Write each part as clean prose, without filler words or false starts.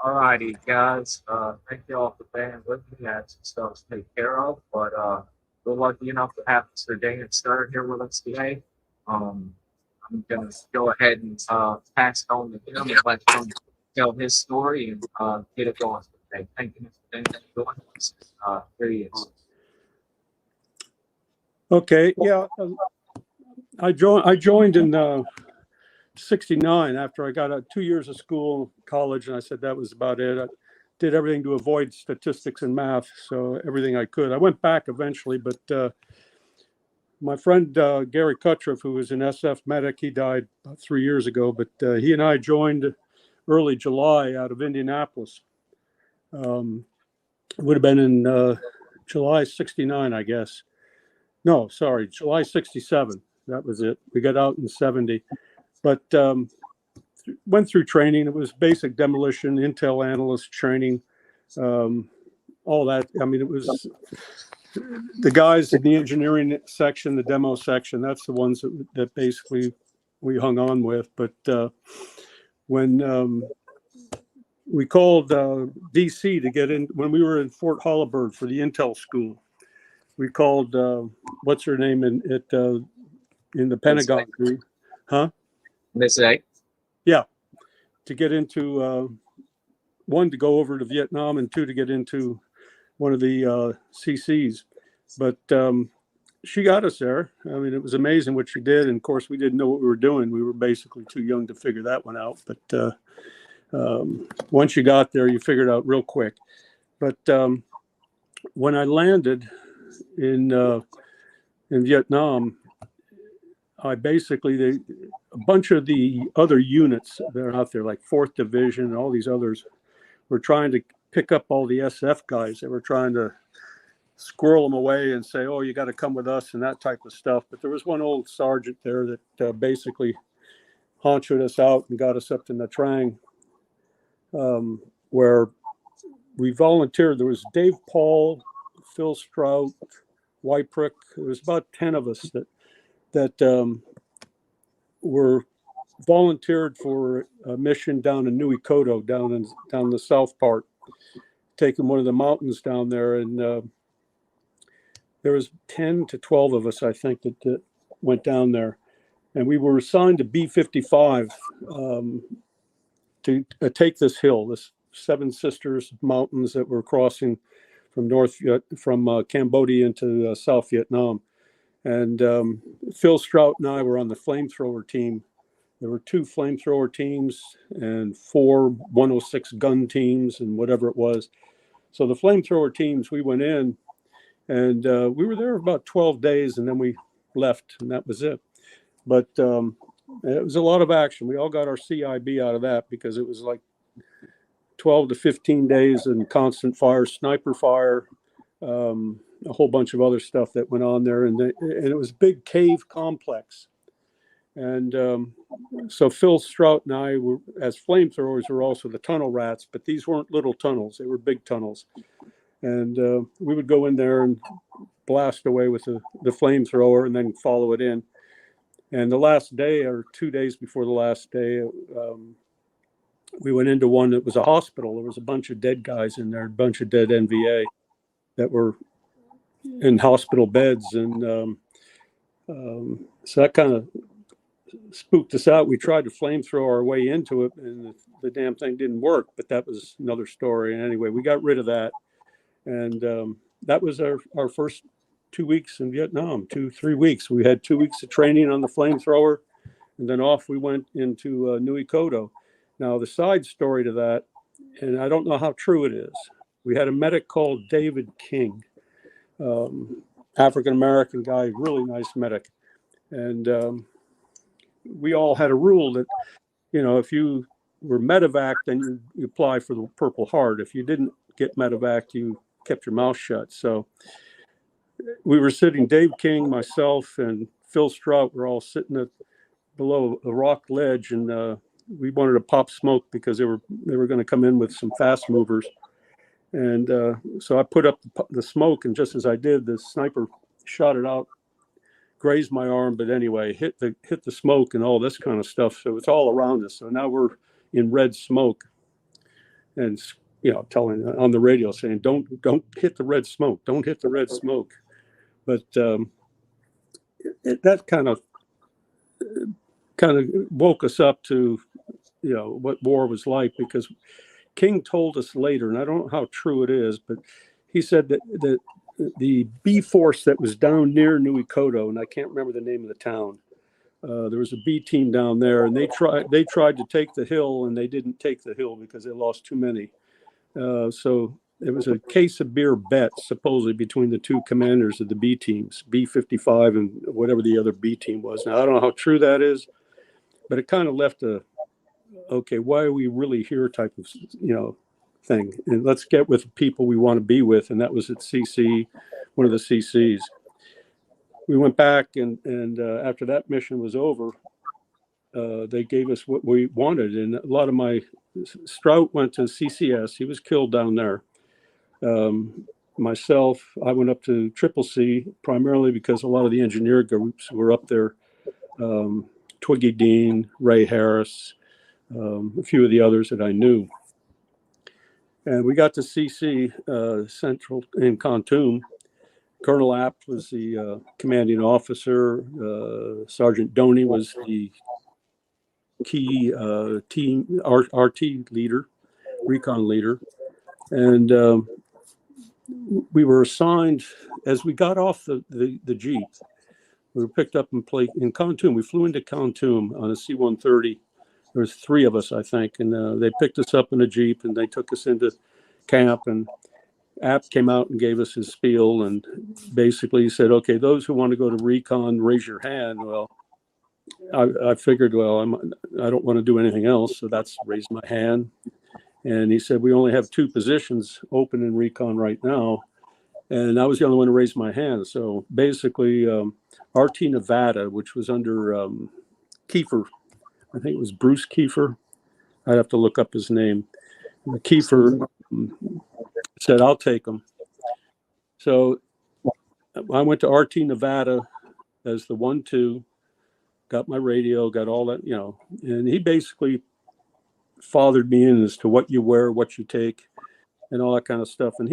All righty, guys. Thank you all for being with me. I had some stuff to take care of, but we're lucky enough to have Mr. Dan Ster here with us today. I'm going to go ahead and pass it on to him and let him tell his story and get it going today. Thank you, Mr. Dan, for joining us. Here he is. Okay, yeah. I joined in '69 after I got 2 years of school, college, and I said that was about it. I did everything to avoid statistics and math, so everything I could. I went back eventually, but my friend Gary Cuttriff, who was an SF medic, he died about 3 years ago, but he and I joined early July out of Indianapolis. It would have been in July '69, I guess. No, sorry, July '67. That was it. We got out in '70. But went through training. It was basic demolition, intel analyst training, all that. I mean, it was the guys in the engineering section, the demo section. That's the ones that basically we hung on with. But when we called DC to get in, when we were in Fort Holabird for the intel school, we called what's her name in the Pentagon group, huh? Miss A. Yeah, to get into one, to go over to Vietnam, and two, to get into one of the CCs. But she got us there. I mean, it was amazing what she did. And of course, we didn't know what we were doing. We were basically too young to figure that one out. But once you got there, you figured it out real quick. But when I landed in Vietnam, I basically, a bunch of the other units that are out there, like 4th Division and all these others, were trying to pick up all the SF guys. They were trying to squirrel them away and say, oh, you got to come with us and that type of stuff. But there was one old sergeant there that basically honchoed us out and got us up to Nha Trang, where we volunteered. There was Dave Paul, Phil Strout, Wyprick. There was about 10 of us that were volunteered for a mission down in Nui Koto, down the south part, taking one of the mountains down there. And there was 10 to 12 of us, I think, that went down there. And we were assigned to B-55 to take this hill, this Seven Sisters Mountains that we're crossing from Cambodia into South Vietnam. And Phil Strout and I were on the flamethrower team. There were 2 flamethrower teams and 4 106 gun teams and whatever it was. So the flamethrower teams, we went in and we were there about 12 days and then we left and that was it. But it was a lot of action. We all got our CIB out of that because it was like 12 to 15 days and constant fire, sniper fire, a whole bunch of other stuff that went on there. And it was a big cave complex. And so Phil Strout and I, were, as flamethrowers, were also the tunnel rats, but these weren't little tunnels. They were big tunnels. And we would go in there and blast away with the flamethrower and then follow it in. And the last day, or 2 days before the last day, we went into one that was a hospital. There was a bunch of dead guys in there, a bunch of dead NVA that were in hospital beds. And so that kind of spooked us out. We tried to flamethrow our way into it and the damn thing didn't work, but that was another story. And anyway, we got rid of that. And that was our first 2 weeks in Vietnam, 3 weeks. We had 2 weeks of training on the flamethrower and then off we went into Nui Koto. Now the side story to that, and I don't know how true it is, we had a medic called David King, African-American guy, really nice medic. And we all had a rule that, you know, if you were medevac, then you apply for the Purple Heart. If you didn't get medevac, you kept your mouth shut. So we were sitting, Dave King, myself, and Phil Strout were all sitting below a rock ledge, and we wanted to pop smoke because they were going to come in with some fast movers. And so I put up the smoke, and just as I did, the sniper shot it out, grazed my arm, but anyway, hit the smoke and all this kind of stuff. So it's all around us. So now we're in red smoke. and telling on the radio saying, don't hit the red smoke, don't hit the red smoke. But that kind of woke us up to what war was like, because King told us later, and I don't know how true it is, but he said that the B force that was down near Nui Koto, and I can't remember the name of the town, there was a B team down there, and they tried to take the hill, and they didn't take the hill because they lost too many. So it was a case of beer bet, supposedly, between the two commanders of the B teams, B-55 and whatever the other B team was. Now, I don't know how true that is, but it kind of left okay, why are we really here type of, thing. And let's get with the people we want to be with. And that was at CC, one of the CCs. We went back and after that mission was over, they gave us what we wanted. And a lot of Strout went to CCS. He was killed down there. Myself, I went up to CCC primarily because a lot of the engineer groups were up there. Twiggy Dean, Ray Harris, a few of the others that I knew. And we got to CC Central in Kontum. Colonel Apt was the commanding officer. Sergeant Doney was the key team RT leader, recon leader. And we were assigned, as we got off the Jeep, we were picked up and played in Kontum. We flew into Kontum on a C-130. There was 3 of us, I think, and they picked us up in a Jeep and they took us into camp. And Apt came out and gave us his spiel and basically said, "Okay, those who want to go to recon, raise your hand." Well, I figured, well, I don't want to do anything else, so that's raised my hand. And he said, "We only have 2 positions open in recon right now," and I was the only one to raise my hand. So basically, RT Nevada, which was under Kiefer. I think it was Bruce Kiefer. I'd have to look up his name. Kiefer said, "I'll take him." So I went to RT Nevada as the 1-2, got my radio, got all that, and he basically fathered me in as to what you wear, what you take, and all that kind of stuff. And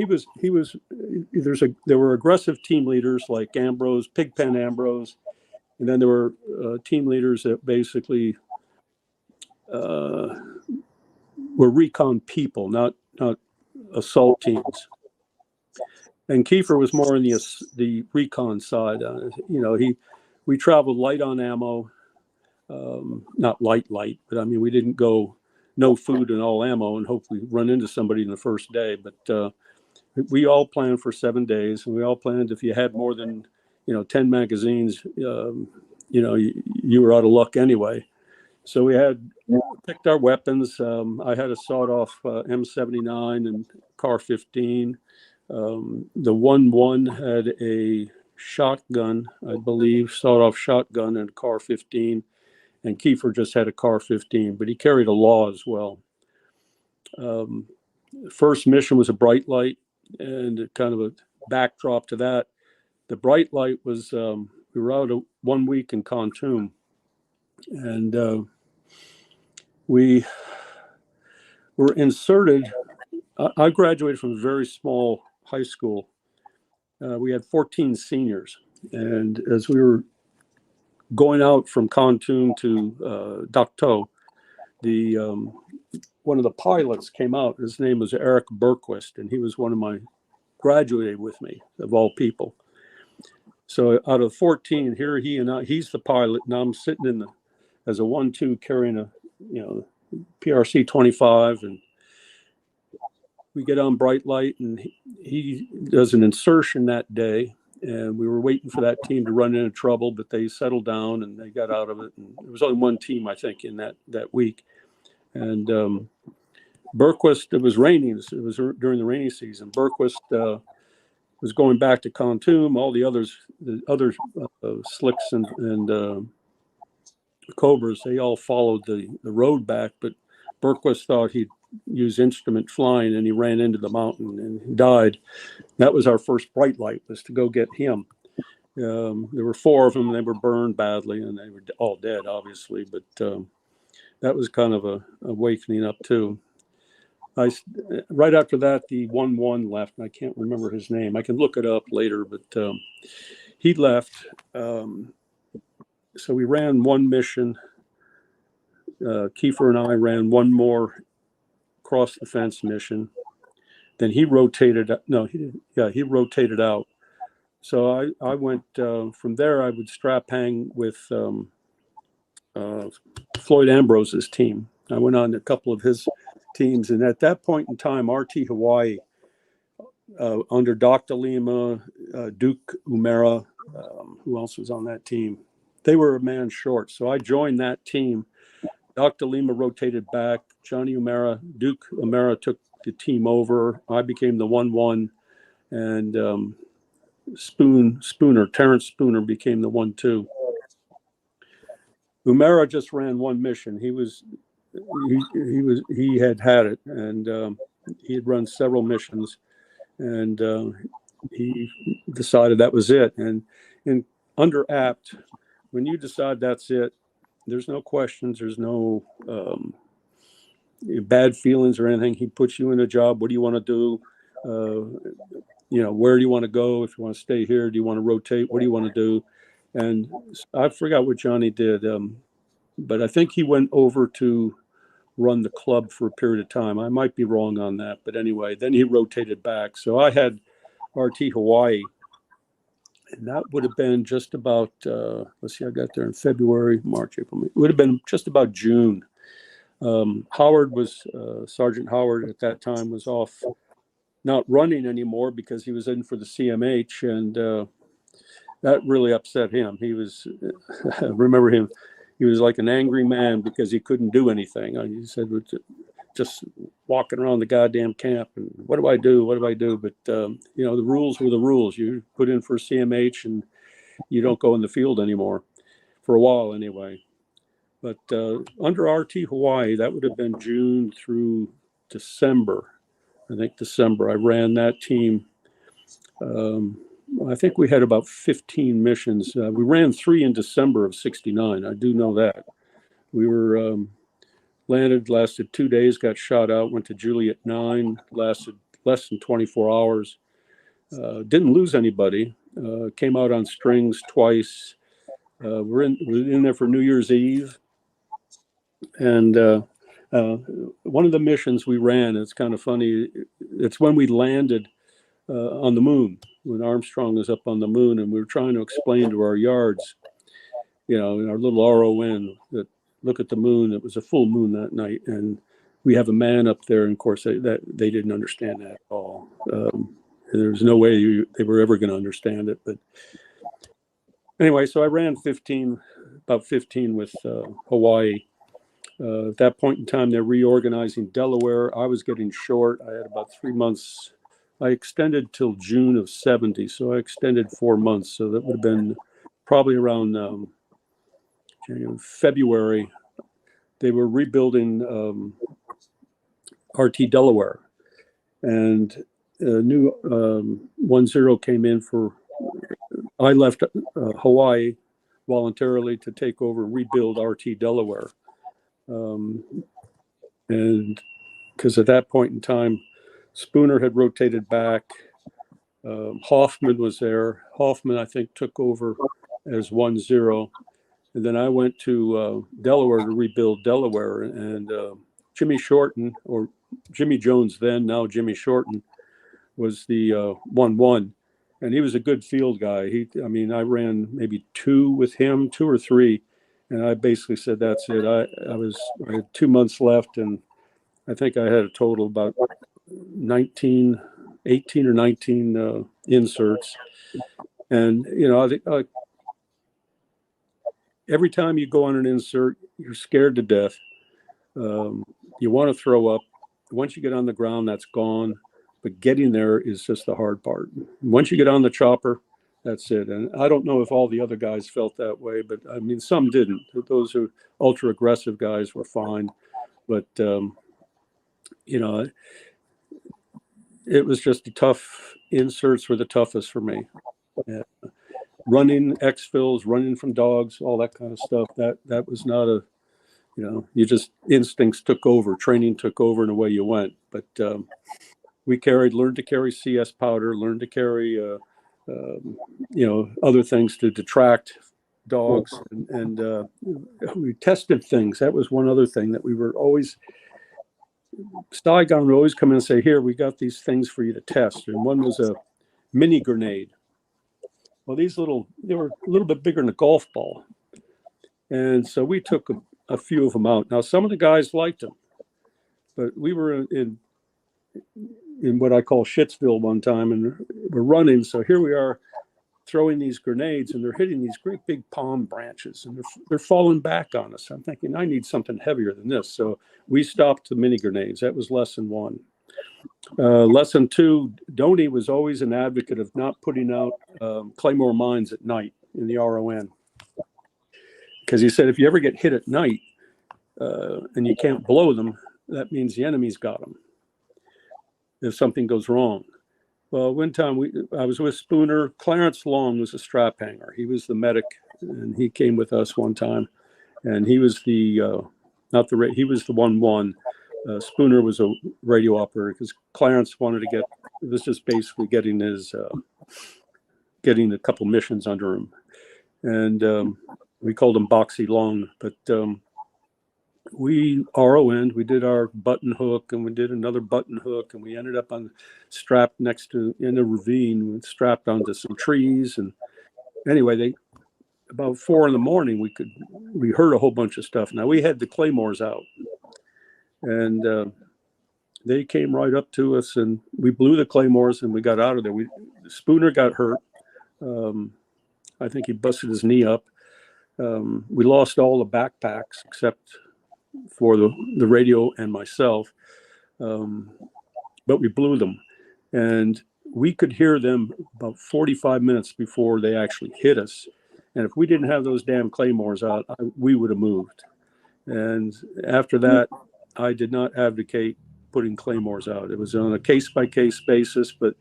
there were aggressive team leaders like Ambrose, Pigpen Ambrose, and then there were team leaders that basically were recon people, not assault teams. And Kiefer was more in the recon side. We traveled light on ammo, not light, but I mean, we didn't go no food and all ammo and hopefully run into somebody in the first day. But we all planned for 7 days, and we all planned if you had more than 10 magazines, you were out of luck anyway. So we had picked our weapons. I had a sawed-off M79 and Car 15. The 1-1 had a shotgun, I believe, sawed-off shotgun and Car 15. And Kiefer just had a Car 15, but he carried a law as well. First mission was a bright light, and kind of a backdrop to that. The bright light was we were out 1 week in Kontum, and we were inserted. I graduated from a very small high school. We had 14 seniors, and as we were going out from Kontum to Dak To, one of the pilots came out. His name was Eric Berquist, and he was one of my graduated with me, of all people. So out of 14, here he's the pilot, and I'm sitting as a 1-2 carrying a PRC 25, and we get on bright light, and he does an insertion that day. And we were waiting for that team to run into trouble, but they settled down and they got out of it. And it was only one team, I think, in that week. And Berquist, it was raining. It was during the rainy season. Berquist was going back to Kontum. All the other slicks and Cobras, they all followed the road back. But Berquist thought he'd use instrument flying, and he ran into the mountain and died. That was our first bright light, was to go get him. There were 4 of them. They were burned badly, and they were all dead, obviously. But that was kind of a awakening up too. Right after that, the 1-1 left, and I can't remember his name. I can look it up later, but he left. So we ran one mission. Kiefer and I ran one more cross the fence mission. Then he rotated. No, he didn't. Yeah, he rotated out. So I went from there. I would strap hang with Floyd Ambrose's team. I went on a couple of his teams, and at that point in time, RT Hawaii, under Dr. Lima, Duke Uemura, who else was on that team? They were a man short, so I joined that team. Dr. Lima rotated back. Johnny Uemura, Duke Uemura took the team over. I became the 1-1, and Terrence Spooner became the 1-2. Uemura just ran one mission. He had it, and he had run several missions, and he decided that was it. And under apt, when you decide that's it, there's no questions, there's no bad feelings or anything. He puts you in a job. What do you want to do? Where do you want to go? If you want to stay here, do you want to rotate? What do you want to do? And I forgot what Johnny did, but I think he went over to run the club for a period of time. I might be wrong on that, but anyway, then he rotated back. So I had RT Hawaii, and that would have been just about, let's see, I got there in February, March, April, May. It would have been just about June. Howard was, Sergeant Howard at that time was off, not running anymore because he was in for the CMH, and that really upset him. He was, I remember him, he was like an angry man because he couldn't do anything. He said, just walking around the goddamn camp, and what do I do? What do I do? But, the rules were the rules. You put in for CMH and you don't go in the field anymore, for a while anyway. But under RT Hawaii, that would have been June through December. I think December, I ran that team. I think we had about 15 missions. We ran 3 in December of '69. I do know that. We were landed, lasted 2 days, got shot out, went to Juliet 9, lasted less than 24 hours. Didn't lose anybody. Came out on strings twice. We're in there for New Year's Eve. And one of the missions we ran, it's kind of funny, it's when we landed on the moon, when Armstrong was up on the moon, and we were trying to explain to our yards, in our little RON, that look at the moon. It was a full moon that night, and we have a man up there, and of course they didn't understand that at all. There was no way they were ever going to understand it. But anyway, so I ran about 15 with Hawaii. At that point in time, they're reorganizing Delaware. I was getting short. I had about 3 months. I extended till June of '70, so I extended 4 months. So that would have been probably around January, February. They were rebuilding RT Delaware, and a new 1-0 came in for. I left Hawaii voluntarily to take over and rebuild RT Delaware, and because at that point in time, Spooner had rotated back. Hoffman was there. Hoffman, I think, took over as 1-0. And then I went to Delaware to rebuild Delaware. And Jimmy Shorten, or Jimmy Jones then, now Jimmy Shorten, was the 1-1. And he was a good field guy. I ran maybe 2 with him, 2 or 3. And I basically said, that's it. I had 2 months left, and I think I had a total about 18 or 19 inserts. And, I think every time you go on an insert, you're scared to death. You want to throw up. Once you get on the ground, that's gone. But getting there is just the hard part. Once you get on the chopper, that's it. And I don't know if all the other guys felt that way, but some didn't. Those who ultra aggressive guys were fine. But, it was just tough. Inserts were the toughest for me. Running exfils, running from dogs, all that kind of stuff. That was not you just instincts took over, training took over, and away you went. But we learned to carry CS powder, learned to carry, other things to detract dogs, and we tested things. That was one other thing that we were always. Saigon would always come in and say, "Here, we got these things for you to test." And one was a mini grenade. Well, they were a little bit bigger than a golf ball. And so we took a few of them out. Now, some of the guys liked them, but we were in what I call Shitsville one time, and we're running. So here we are throwing these grenades, and they're hitting these great big palm branches, and they're falling back on us. I'm thinking, I need something heavier than this. So we stopped the mini grenades. That was lesson 1. Lesson 2, Donnie was always an advocate of not putting out claymore mines at night in the RON. Because he said, if you ever get hit at night and you can't blow them, that means the enemy's got them if something goes wrong. Well, one time I was with Spooner. Clarence Long was a strap hanger. He was the medic, and he came with us one time. And he was he was the 1-1. Spooner was a radio operator because Clarence wanted to it was just basically getting a couple missions under him. And we called him Boxy Long, but we RON'd, we did our button hook, and we did another button hook, and we ended up strapped next to, in a ravine, strapped onto some trees. And anyway, about 4 a.m, we heard a whole bunch of stuff. Now we had the claymores out, and they came right up to us, and we blew the claymores, and we got out of there. Spooner got hurt. I think he busted his knee up. We lost all the backpacks except for the radio and myself, but we blew them, and we could hear them about 45 minutes before they actually hit us. And if we didn't have those damn claymores out, we would have moved. And after that, I did not advocate putting claymores out. It was on a case-by-case basis, but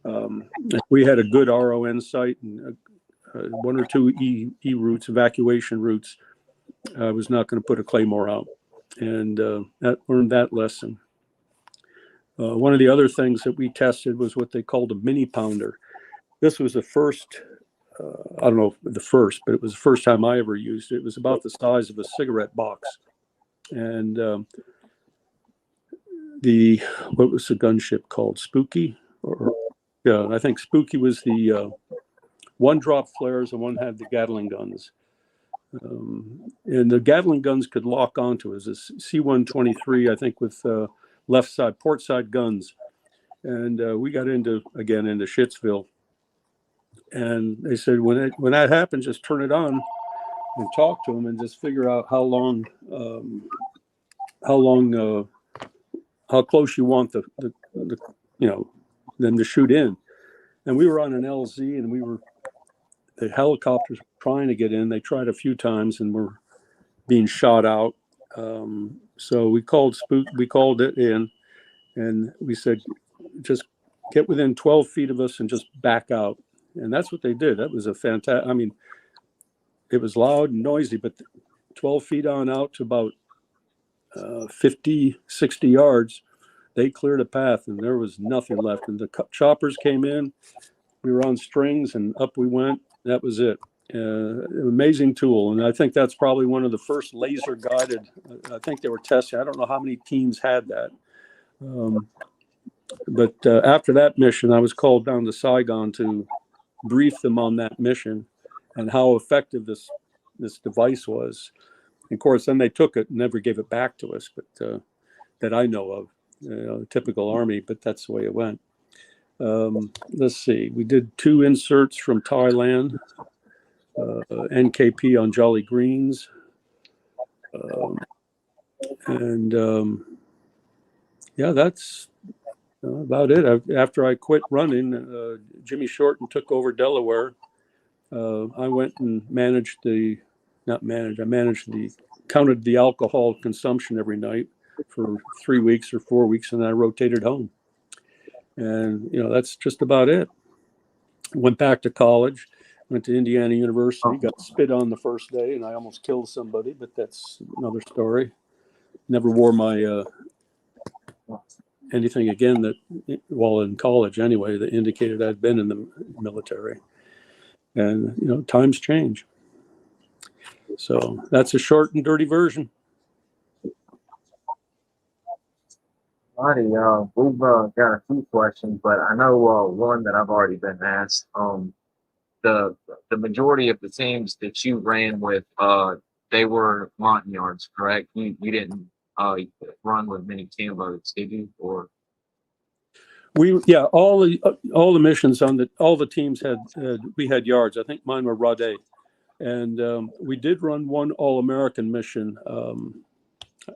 if we had a good RON site and 1 or 2 E routes, evacuation routes, I was not going to put a claymore out, and learned that lesson. One of the other things that we tested was what they called a mini pounder. This was the first, I don't know if the first, but it was the first time I ever used it. It was about the size of a cigarette box. And what was the gunship called? Spooky? Yeah, I think Spooky was the 1-drop flares, and one had the Gatling guns. And the Gatling guns could lock onto us. It's C-123, I think, with left side, port side guns. And we got into Shitsville. And they said, when that happens, just turn it on and talk to them, and just figure out how close you want them to shoot in. And we were on an LZ, and the helicopters were trying to get in. They tried a few times and were being shot out. So we called it in, and we said, just get within 12 feet of us and just back out. And that's what they did. That was a fantastic, it was loud and noisy, but 12 feet on out to about 50, 60 yards, they cleared a path, and there was nothing left. And the choppers came in. We were on strings, and up we went. That was it. Amazing tool. And I think that's probably one of the first laser guided. I think they were testing. I don't know how many teams had that. But after that mission, I was called down to Saigon to brief them on that mission and how effective this device was. And of course, then they took it and never gave it back to us, but that I know of. Typical Army, but that's the way it went. Let's see. We did 2 inserts from Thailand, NKP on Jolly Greens, that's about it. After I quit running, Jimmy Shorten took over Delaware. I went and counted the alcohol consumption every night for 3 weeks or 4 weeks, and I rotated home. And that's just about it. Went back to college. Went to Indiana University, got spit on the first day, and I almost killed somebody, but that's another story. Never wore my anything again that, while in college anyway, that indicated I'd been in the military. And, you know, times change. So that's a short and dirty version. Alrighty, we've got a few questions, but I know one that I've already been asked. The majority of the teams that you ran with, they were Montagnards, correct? You didn't run with many Camboats, did you? Or all the missions on all the teams had we had yards. I think mine were Rade, and we did run one All-American mission.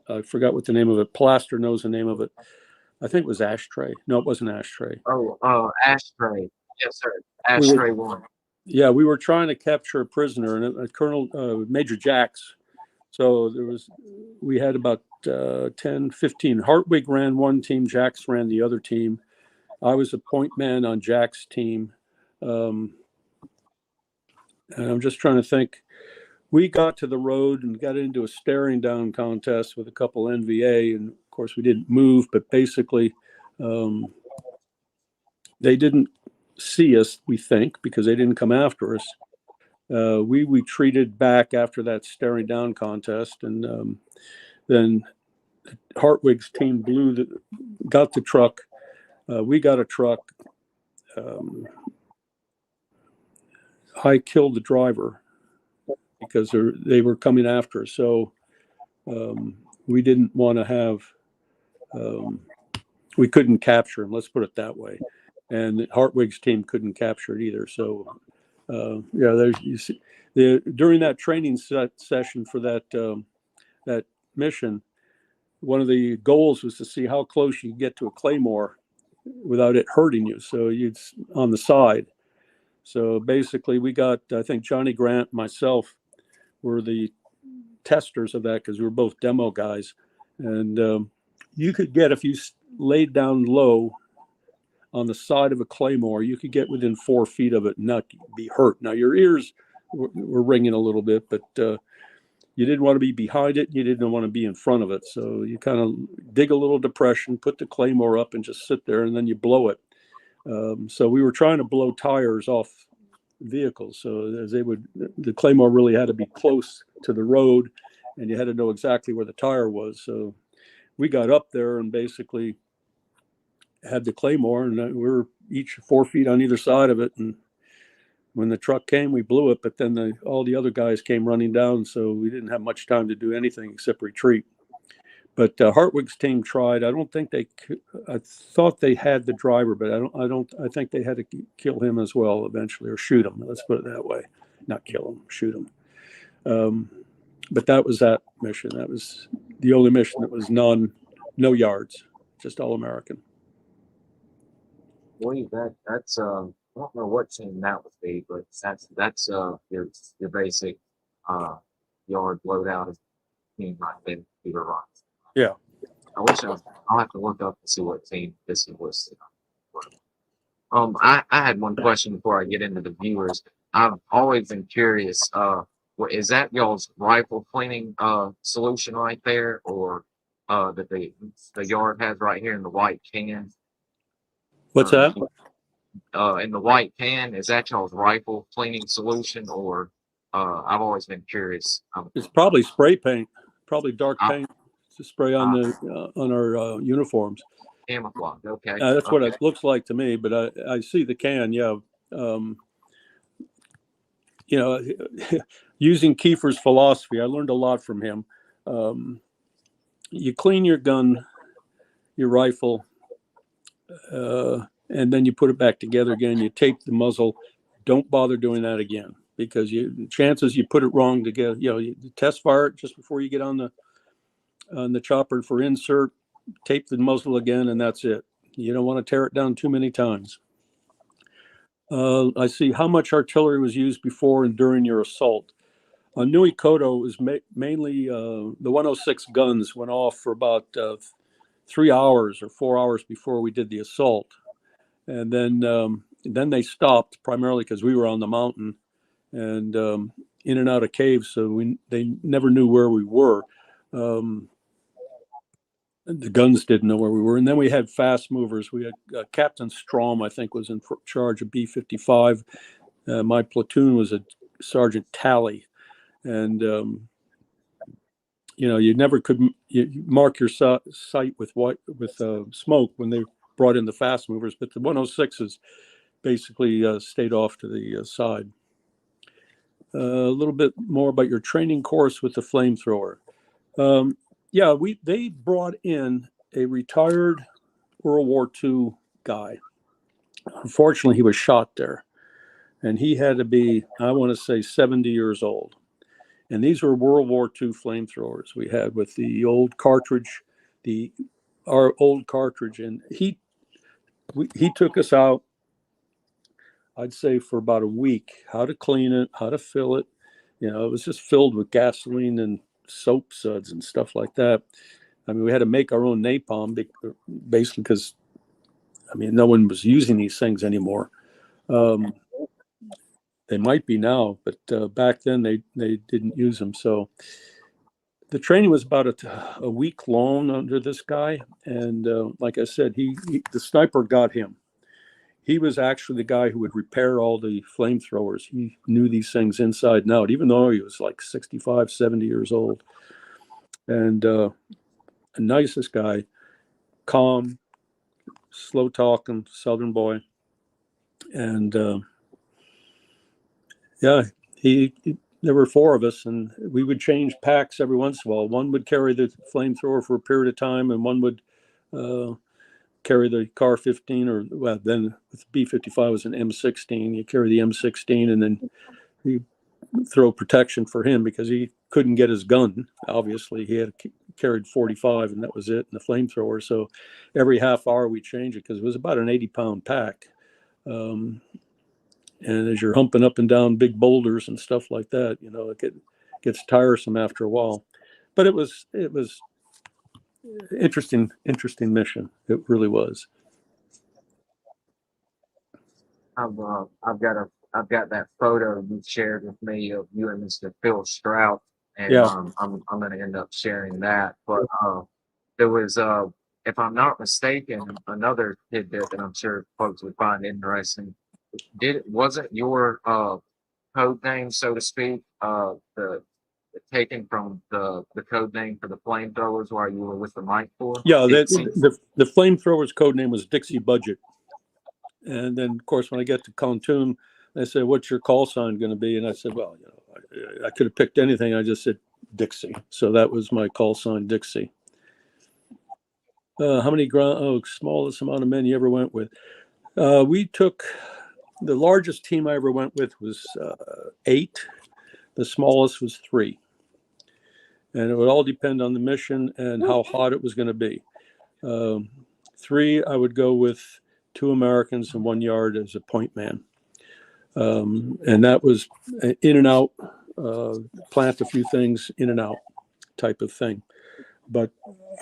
I forgot what the name of it. Plaster knows the name of it. I think it was Ashtray. No, it wasn't Ashtray. Ashtray. Yes, sir. Ashtray 1. Yeah, we were trying to capture a prisoner, and Colonel Major Jacks. So we had about 10, 15. Hartwig ran one team, Jacks ran the other team. I was a point man on Jack's team. And I'm just trying to think. We got to the road and got into a staring down contest with a couple NVA. And of course, we didn't move, but basically, they didn't see us, we think, because they didn't come after us. We retreated back after that staring down contest. And then Hartwig's team got the truck. We got a truck. I killed the driver because they were coming after us. So we didn't want to have, we couldn't capture him, let's put it that way. And Hartwig's team couldn't capture it either. So during that training session for that mission, one of the goals was to see how close you could get to a claymore without it hurting you. So you'd on the side. So basically we got, I think Johnny Grant, myself were the testers of that because we were both demo guys. And you could get, if you laid down low on the side of a claymore, you could get within 4 feet of it and not be hurt. Now your ears were ringing a little bit, but you didn't want to be behind it. You didn't want to be in front of it. So you kind of dig a little depression, put the claymore up and just sit there, and then you blow it. So we were trying to blow tires off vehicles. So as the claymore really had to be close to the road, and you had to know exactly where the tire was. So we got up there and basically had the claymore, and we were each 4 feet on either side of it. And when the truck came, we blew it, but then all the other guys came running down, so we didn't have much time to do anything except retreat. But Hartwig's team tried. I thought they had the driver, but I think they had to kill him as well eventually, or shoot him. Let's put it that way. Not kill him, shoot him. But that was that mission. That was the only mission that was no yards, just All-American. Boy, that's I don't know what team that would be, but that's your basic yard loadout team right there, Peter Rock. Yeah. I'll have to look up and see what team this was. I had one question before I get into the viewers. I've always been curious. Is that y'all's rifle cleaning solution right there, or that the yard has right here in the white can? What's that? In the white can, is that y'all's rifle cleaning solution, or I've always been curious. It's probably spray paint, probably dark paint to spray on our uniforms. Camouflage, okay. That's what it looks like to me, but I see the can. Yeah, using Kiefer's philosophy, I learned a lot from him. You clean your gun, your rifle. And then you put it back together again. You tape the muzzle. Don't bother doing that again, because chances you put it wrong together. You test fire it just before you get on the chopper for insert. Tape the muzzle again, and that's it. You don't want to tear it down too many times. I see how much artillery was used before and during your assault. On Nui Koto, it was mainly the 106 guns went off for about 3 hours or 4 hours before we did the assault. And then they stopped, primarily because we were on the mountain. and in and out of caves, so they never knew where we were. The guns didn't know where we were. And then we had fast movers. We had Captain Strom, I think, was in charge of B-55. My platoon was a Sergeant Talley. And, you never could mark your sight with smoke when they brought in the fast movers. But the 106s basically stayed off to the side. A little bit more about your training course with the flamethrower. They brought in a retired World War II guy. Unfortunately, he was shot there, and he had to be, I want to say, 70 years old. And these were World War II flamethrowers we had with the old cartridge, our old cartridge, and he took us out, I'd say, for about a week, how to clean it, how to fill it. It was just filled with gasoline and soap suds and stuff like that. I mean, we had to make our own napalm basically because, no one was using these things anymore. They might be now, but back then they didn't use them. So the training was about a week long under this guy. And like I said, the sniper got him. He was actually the guy who would repair all the flamethrowers. He knew these things inside and out, even though he was like 65, 70 years old. And the nicest guy, calm, slow talking, Southern boy. And there were four of us, and we would change packs every once in a while. One would carry the flamethrower for a period of time, and one would carry the Car 15, then with B-55 was an M16. You carry the M16, and then you throw protection for him because he couldn't get his gun. Obviously, he had carried 45, and that was it, and the flamethrower. So every half hour we change it because it was about an 80-pound pack. And as you're humping up and down big boulders and stuff like that, it gets tiresome after a while. But it was interesting mission. It really was. I've got that photo you shared with me of you and Mr. Phil Strout, and Yeah. I'm going to end up sharing that. But there was, if I'm not mistaken, another tidbit that I'm sure folks would find interesting. Wasn't your code name, so to speak, the taken from the code name for the flamethrowers while you were with the Mike Corps? Yeah, the flamethrowers code name was Dixie Budget. And then, of course, when I get to Kontum, they said, "What's your call sign going to be?" And I said, "Well, I could have picked anything. I just said Dixie." So that was my call sign, Dixie. How many smallest amount of men you ever went with? We took, the largest team I ever went with was 8. The smallest was 3. And it would all depend on the mission and how hot it was going to be. 3, I would go with 2 Americans and 1 yard as a point man. And that was in and out, plant a few things, in and out type of thing. But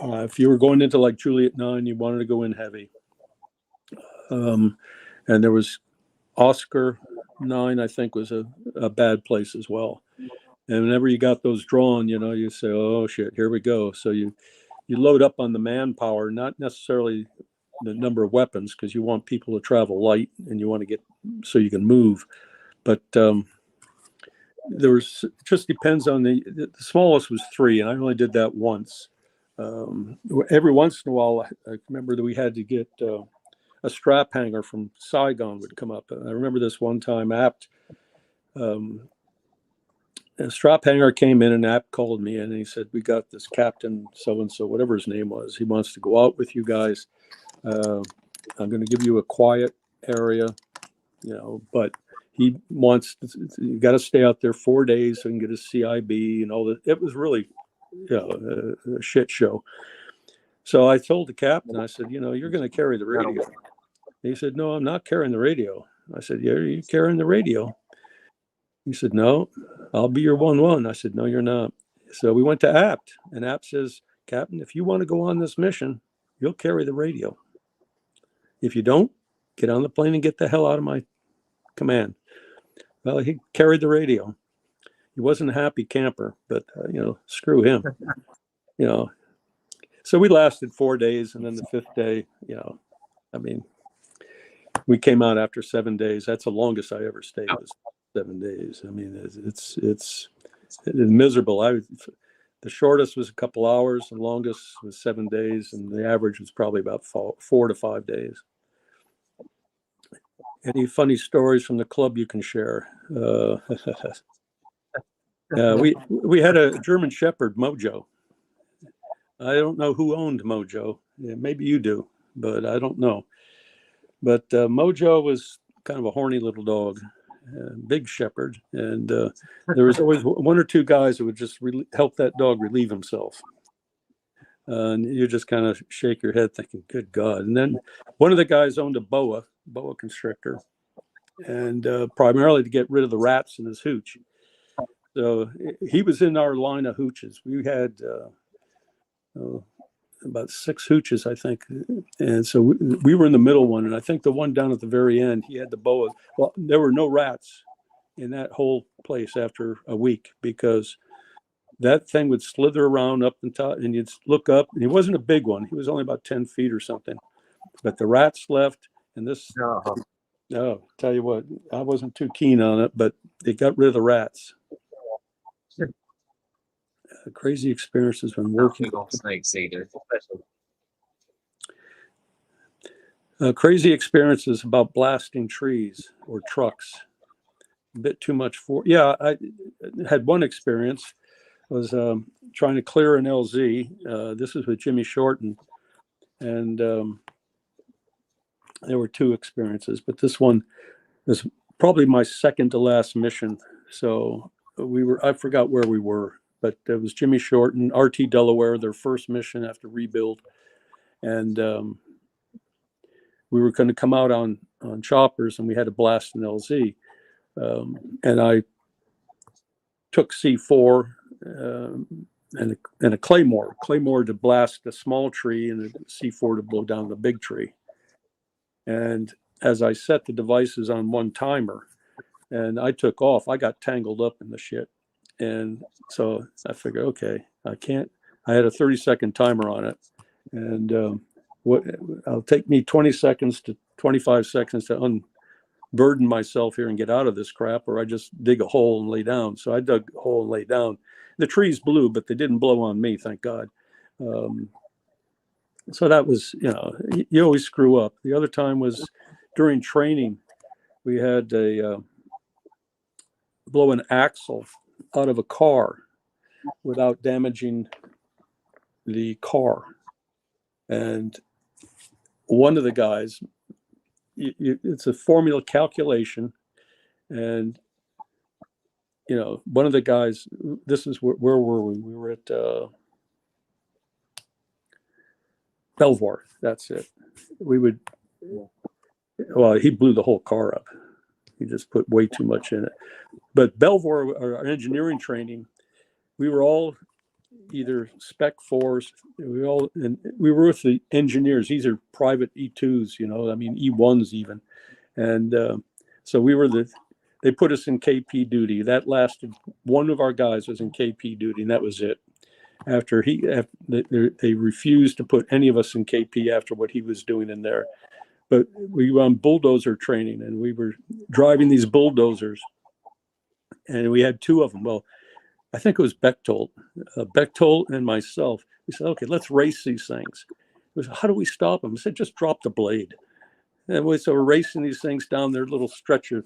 if you were going into like Juliet 9, you wanted to go in heavy. And there was Oscar 9, I think, was a bad place as well. And whenever you got those drawn, you say, "Oh shit, here we go." So you load up on the manpower, not necessarily the number of weapons, because you want people to travel light and you want to get so you can move. But it just depends on the smallest was 3, and I only did that once. Every once in a while, I remember that we had to get a strap hanger from Saigon would come up. And I remember this one time, Apt, a strap hanger came in, and Apt called me in, and he said, "We got this captain so-and-so, whatever his name was. He wants to go out with you guys. I'm going to give you a quiet area, but he wants, you got to stay out there 4 days so he can get his CIB and all that." It was really a shit show. So I told the captain, I said, "You're going to carry the radio." He said, "No, I'm not carrying the radio." I said, "Yeah, you're carrying the radio." He said, "No, I'll be your 1-1. I said, "No, you're not." So we went to Apt, and Apt says, "Captain, if you want to go on this mission, you'll carry the radio. If you don't, get on the plane and get the hell out of my command." Well, he carried the radio. He wasn't a happy camper, but screw him. So we lasted 4 days, and then the 5th day, I mean, we came out after 7 days. That's the longest I ever stayed, was 7 days. I mean, it's miserable. The shortest was a couple hours, the longest was 7 days, and the average was probably about 4 to 5 days. Any funny stories from the club you can share? We had a German Shepherd, Mojo. I don't know who owned Mojo. Yeah, maybe you do, but I don't know. But Mojo was kind of a horny little dog, big shepherd, and there was always 1 or 2 guys who would just help that dog relieve himself. And you just kind of shake your head thinking, good God. And then one of the guys owned a boa constrictor, and primarily to get rid of the rats in his hooch. So he was in our line of hooches. We had about 6 hooches, I think. And so we were in the middle one. And I think the one down at the very end, he had the boa. Well, there were no rats in that whole place after a week, because that thing would slither around up and top, and you'd look up, and he wasn't a big one. He was only about 10 feet or something. But the rats left, and this, tell you what, I wasn't too keen on it, but they got rid of the rats. Crazy experiences when working. Snakes either. Crazy experiences about blasting trees or trucks. A bit too much for. Yeah, I had one experience. Was trying to clear an LZ. This is with Jimmy Shorten, and there were 2 experiences, but this one was probably my second to last mission. So I forgot where we were, but it was Jimmy Shorten, RT Delaware, their first mission after rebuild. And we were going to come out on choppers, and we had to blast an LZ. And I took C4 and a claymore to blast a small tree, and a C4 to blow down the big tree. And as I set the devices on one timer and I took off, I got tangled up in the shit. And so I figured, okay, I had a 30-second timer on it. And it'll take me 20 seconds to 25 seconds to unburden myself here and get out of this crap, or I just dig a hole and lay down. So I dug a hole and lay down. The trees blew, but they didn't blow on me, thank God. So that was, you always screw up. The other time was during training. We had blow an axle out of a car without damaging the car. And one of the guys, it's a formula calculation. And, one of the guys, this is where were we? We were at Belvoir. That's it. He blew the whole car up. He just put way too much in it. But Belvoir, our engineering training, we were all either Spec 4s. We were with the engineers. These are private E2s, E1s even. And so we were they put us in KP duty. That lasted. One of our guys was in KP duty, and that was it. After they refused to put any of us in KP after what he was doing in there. But we were on bulldozer training, and we were driving these bulldozers, and we had 2 of them. Well, I think it was Bechtold and myself. We said, okay, let's race these things. We said, how do we stop them? I said, just drop the blade. And so we're racing these things down their little stretch of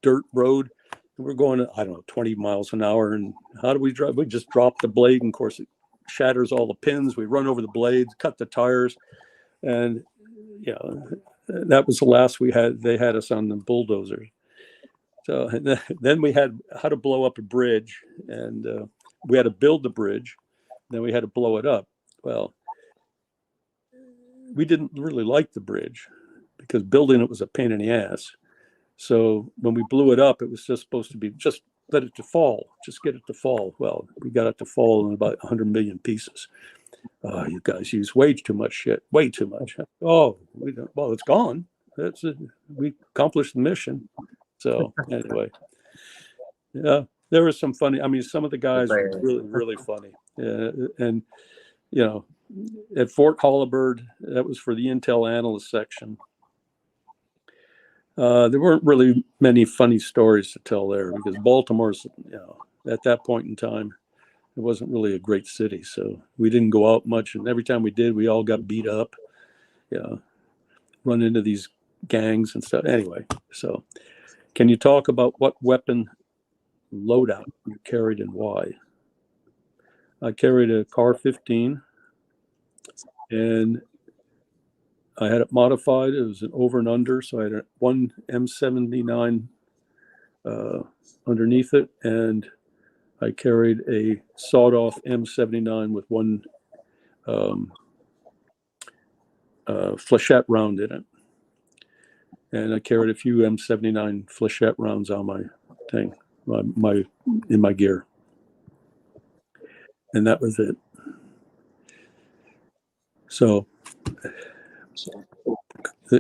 dirt road. And we're going, 20 miles an hour. And how do we drive? We just drop the blade. And of course, it shatters all the pins. We run over the blades, cut the tires. And, that was the last we had. They had us on the bulldozers. So then we had how to blow up a bridge. And we had to build the bridge. Then we had to blow it up. Well, we didn't really like the bridge because building it was a pain in the ass. So when we blew it up, it was just supposed to be just let it to fall, just get it to fall. Well, we got it to fall in about 100 million pieces. You guys use way too much shit, way too much. Oh, it's gone. We accomplished the mission. So anyway, Yeah, there was some funny. I mean, some of the guys were Very. really, really funny. And you know, at Fort Holabird, that was for the Intel analyst section. There weren't really many funny stories to tell there because Baltimore's, at that point in time, it wasn't really a great city. So we didn't go out much. And every time we did, we all got beat up, run into these gangs and stuff. Anyway, so can you talk about what weapon loadout you carried and why? I carried a Car 15 and I had it modified. It was an over and under. So I had one M79 underneath it. And I carried a sawed off M79 with one flechette round in it. And I carried a few M79 flechette rounds on my thing, in my gear. And that was it. So,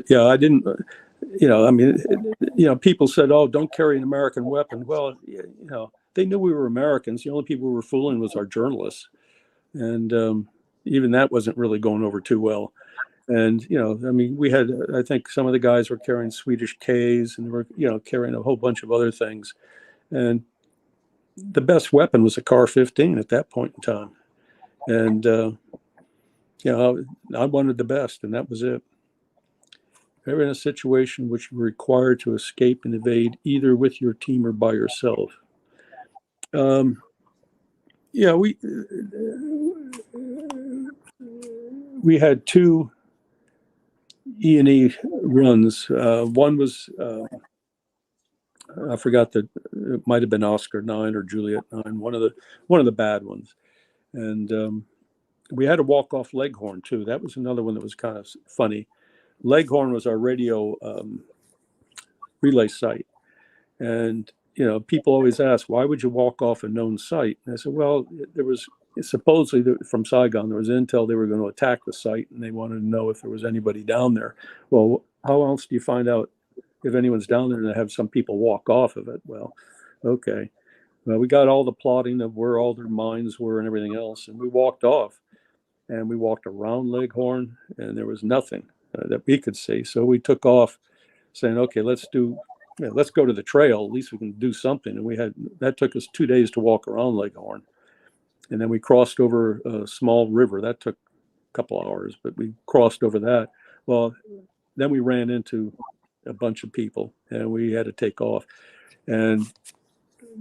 yeah, I didn't, people said, oh, don't carry an American weapon. Well, they knew we were Americans. The only people who were fooling was our journalists. And even that wasn't really going over too well. And, we had, I think some of the guys were carrying Swedish Ks and were, carrying a whole bunch of other things. And the best weapon was a Car 15 at that point in time. And, I wanted the best, and that was it. Ever in a situation which you were required to escape and evade either with your team or by yourself? We had two E&E runs. One was I forgot that it might have been Oscar 9 or Juliet 9, one of the bad ones, and we had a walk off Leghorn too. That was another one that was kind of funny. Leghorn was our radio relay site, and people always ask, why would you walk off a known site? And I said, well, there was supposedly from Saigon there was intel they were going to attack the site, and they wanted to know if there was anybody down there. Well, how else do you find out if anyone's down there and have some people walk off of it? Well, okay. Well, we got all the plotting of where all their mines were and everything else, and we walked off, and we walked around Leghorn, and there was nothing that we could see. So we took off, saying, "Okay, let's go to the trail. At least we can do something." And that took us 2 days to walk around Leghorn, and then we crossed over a small river. That took a couple hours, but we crossed over that. Well, then we ran into a bunch of people, and we had to take off. And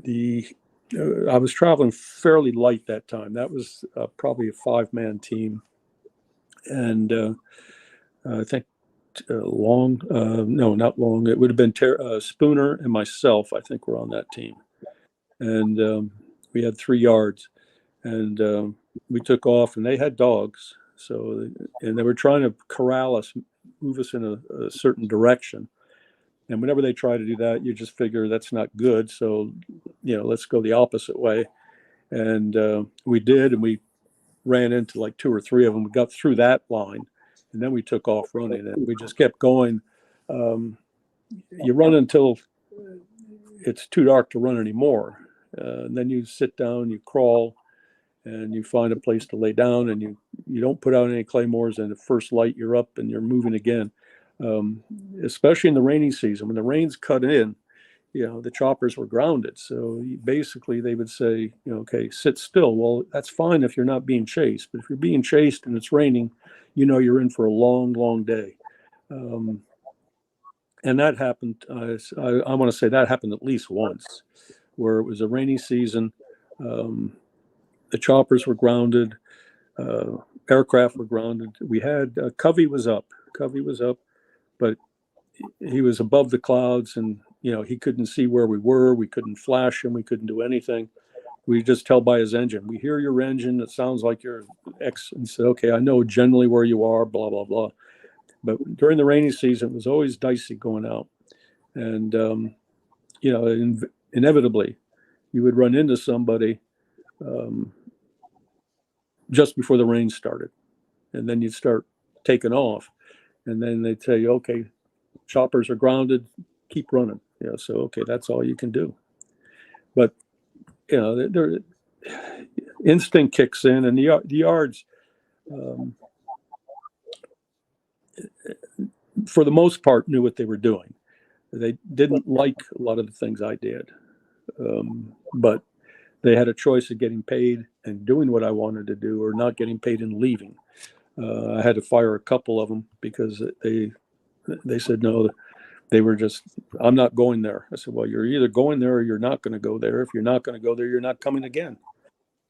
I was traveling fairly light that time. That was probably a 5-man team, and I think Long. No, not Long. It would have been Spooner and myself. I think were on that team, and we had 3 yards, and we took off. And they had dogs, and they were trying to corral us, move us in a certain direction. And whenever they try to do that, you just figure that's not good. So, let's go the opposite way. And we did, and we ran into like 2 or 3 of them. We got through that line, and then we took off running, and we just kept going. You run until it's too dark to run anymore. And then you sit down, you crawl, and you find a place to lay down, and you don't put out any claymores, and the first light you're up and you're moving again. Especially in the rainy season, when the rains cut in, the choppers were grounded. So basically they would say, okay, sit still. Well, that's fine if you're not being chased, but if you're being chased and it's raining, you're in for a long, long day. And that happened. I want to say that happened at least once, where it was a rainy season. The choppers were grounded. Aircraft were grounded. We had Covey was up, but he was above the clouds, and he couldn't see where we were. We couldn't flash him. We couldn't do anything. We just tell by his engine. We hear your engine. It sounds like you're X. And said, okay, I know generally where you are. Blah blah blah. But during the rainy season, it was always dicey going out, and inevitably, you would run into somebody just before the rain started, and then you'd start taking off. And then they'd say, okay, choppers are grounded, keep running. So, okay, that's all you can do. But their instinct kicks in, and the yards, for the most part, knew what they were doing. They didn't like a lot of the things I did, but they had a choice of getting paid and doing what I wanted to do, or not getting paid and leaving. I had to fire a couple of them because they said no. They were just, I'm not going there. I said, well, you're either going there or you're not going to go there. If you're not going to go there, you're not coming again.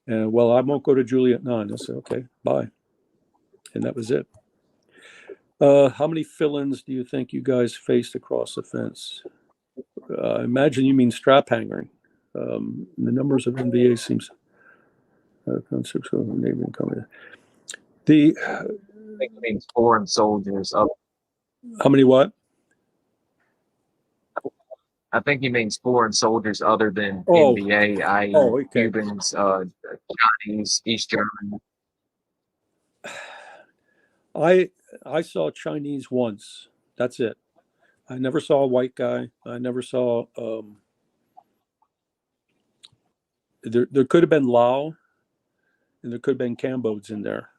And well, I won't go to Juliet 9. I said, okay, bye. And that was it. How many fill-ins do you think you guys faced across the fence? I imagine you mean strap hangering. The numbers of NVA seems. I think it means foreign soldiers. How many what? I think he means foreign soldiers other than NVA, i.e. Okay. Cubans, Chinese, East German. I saw Chinese once. That's it. I never saw a white guy. I never saw. There could have been Lao, and there could have been Cambodians in there,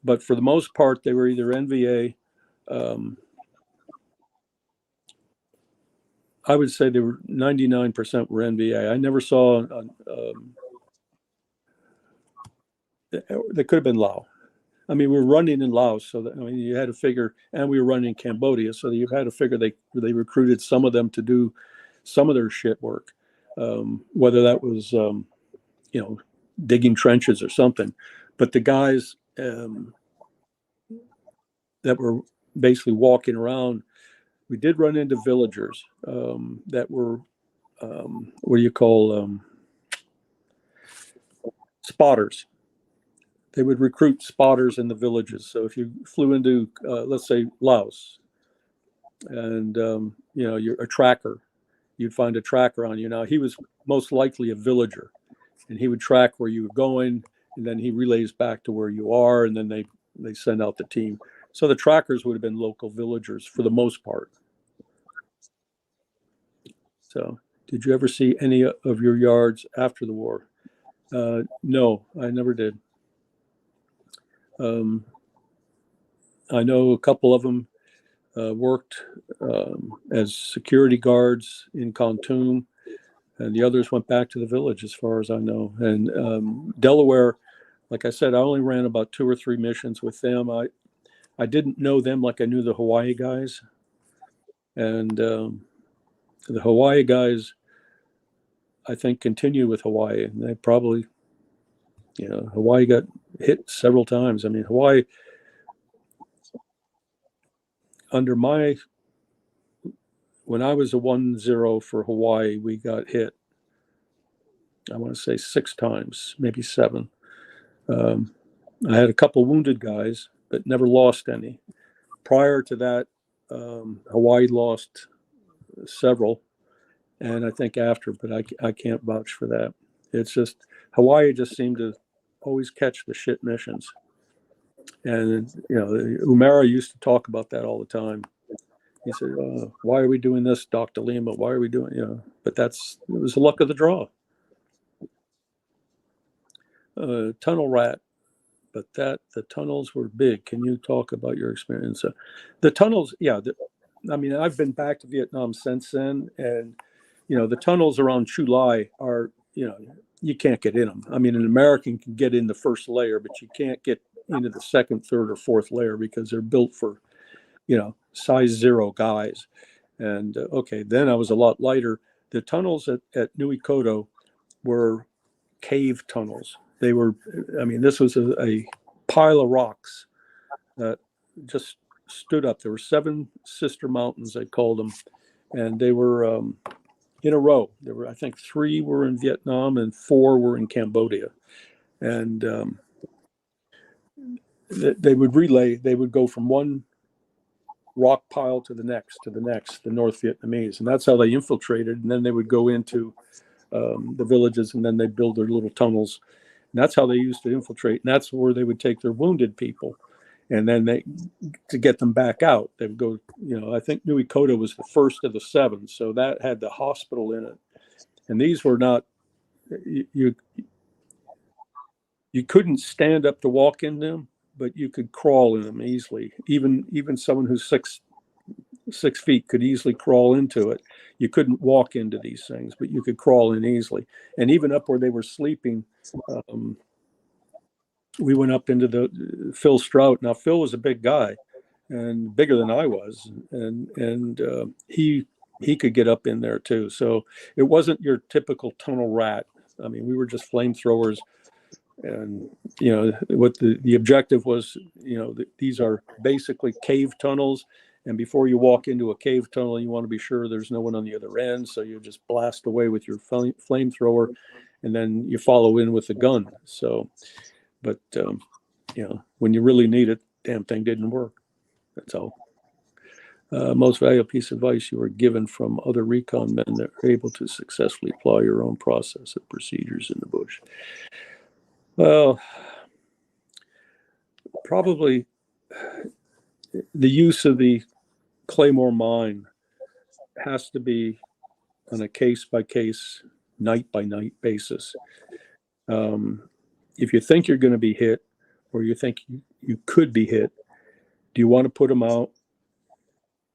but for the most part, they were either NVA. I would say they were 99% were NVA. I never saw. They could have been Lao. I mean, we were running in Laos, so that, I mean, you had to figure, and we were running in Cambodia, so you had to figure they recruited some of them to do some of their shit work, whether that was digging trenches or something. But the guys that were basically walking around, we did run into villagers that were what do you call spotters. They would recruit spotters in the villages. So if you flew into, let's say, Laos, and you're a tracker, you'd find a tracker on you. Now, he was most likely a villager, and he would track where you were going, and then he relays back to where you are, and then they send out the team. So the trackers would have been local villagers for the most part. So did you ever see any of your yards after the war? No, I never did. I know a couple of them worked as security guards in Kontum, and the others went back to the village, as far as I know. And Delaware, like I said, I only ran about 2 or 3 missions with them. I didn't know them like I knew the Hawaii guys. And the Hawaii guys, I think, continue with Hawaii. And they probably, Hawaii got hit several times. I mean, Hawaii, when I was a 1-0 for Hawaii, we got hit, I want to say 6 times, maybe 7. I had a couple wounded guys, but never lost any. Prior to that, Hawaii lost several, and I think after, but I can't vouch for that. It's just, Hawaii just seemed to always catch the shit missions. And, Uemura used to talk about that all the time. He said, why are we doing this, Dr. Lima? Why are we doing, but it was the luck of the draw. Tunnel rat, but the tunnels were big. Can you talk about your experience? The tunnels, yeah. I've been back to Vietnam since then, and, the tunnels around Chu Lai are, you can't get in them. I mean, an American can get in the first layer, but you can't get into the second, third, or fourth layer because they're built for, size 0 guys. And then I was a lot lighter. The tunnels at Nui Koto were cave tunnels. They were, this was a pile of rocks that just stood up. There were 7 sister mountains, they called them, and they were in a row. There were, I think, 3 were in Vietnam and 4 were in Cambodia. And they would relay, they would go from one rock pile to the next, the North Vietnamese. And that's how they infiltrated. And then they would go into the villages, and then they build their little tunnels. And that's how they used to infiltrate. And that's where they would take their wounded people. And then to get them back out, they would go, I think Nui Koto was the first of the 7. So that had the hospital in it. And these were not, you couldn't stand up to walk in them, but you could crawl in them easily. Even someone who's 6 feet could easily crawl into it. You couldn't walk into these things, but you could crawl in easily. And even up where they were sleeping, we went up into the Phil Strout. Now Phil was a big guy and bigger than I was, and he could get up in there too. So it wasn't your typical tunnel rat. I mean, we were just flamethrowers, and what the objective was. These are basically cave tunnels, and before you walk into a cave tunnel, you want to be sure there's no one on the other end. So you just blast away with your flamethrower, and then you follow in with the gun. So, but when you really need it, damn thing didn't work. That's all. Most valuable piece of advice you were given from other recon men that are able to successfully apply your own process and procedures in the bush. Well, probably the use of the Claymore mine has to be on a case-by-case, night-by-night basis. If you think you're going to be hit, or you think you could be hit, do you want to put them out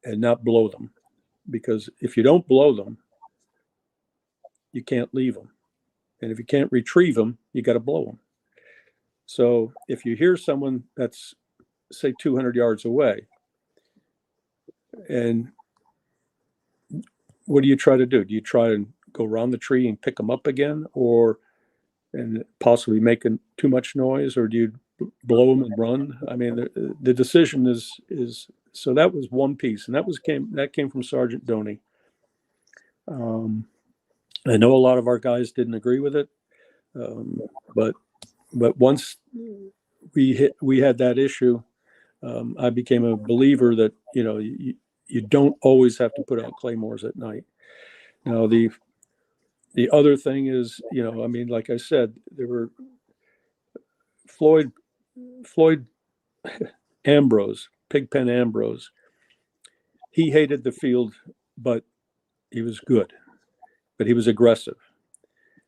and not blow them? Because if you don't blow them, you can't leave them. And if you can't retrieve them, you got to blow them. So if you hear someone that's, say, 200 yards away, and what do you try to do? Do you try and go around the tree and pick them up again, and possibly making too much noise, or do you blow them and run? I mean, the decision is so that was one piece, and that came from Sergeant Doney. I know a lot of our guys didn't agree with it, but once we had that issue, I became a believer that you don't always have to put out claymores at night. Now the other thing is, I mean, like I said, there were Floyd Ambrose, Pigpen Ambrose. He hated the field, but he was good. But he was aggressive.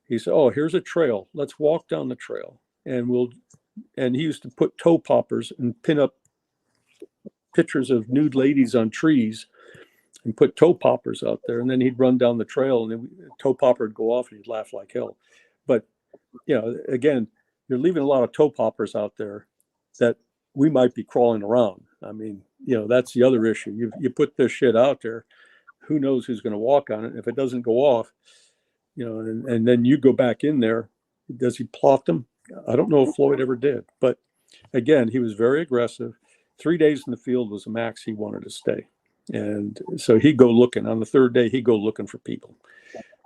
He said, "Oh, here's a trail. Let's walk down the trail." And he used to put toe poppers and pin up pictures of nude ladies on trees and put toe poppers out there. And then he'd run down the trail, and then toe popper would go off, and he'd laugh like hell. But again, you're leaving a lot of toe poppers out there that we might be crawling around. I mean, that's the other issue. You put this shit out there, who knows who's going to walk on it? If it doesn't go off, and then you go back in there, does he plot them? I don't know if Floyd ever did, but again, he was very aggressive. 3 days in the field was the max he wanted to stay. And so he'd go looking. On the third day, he'd go looking for people.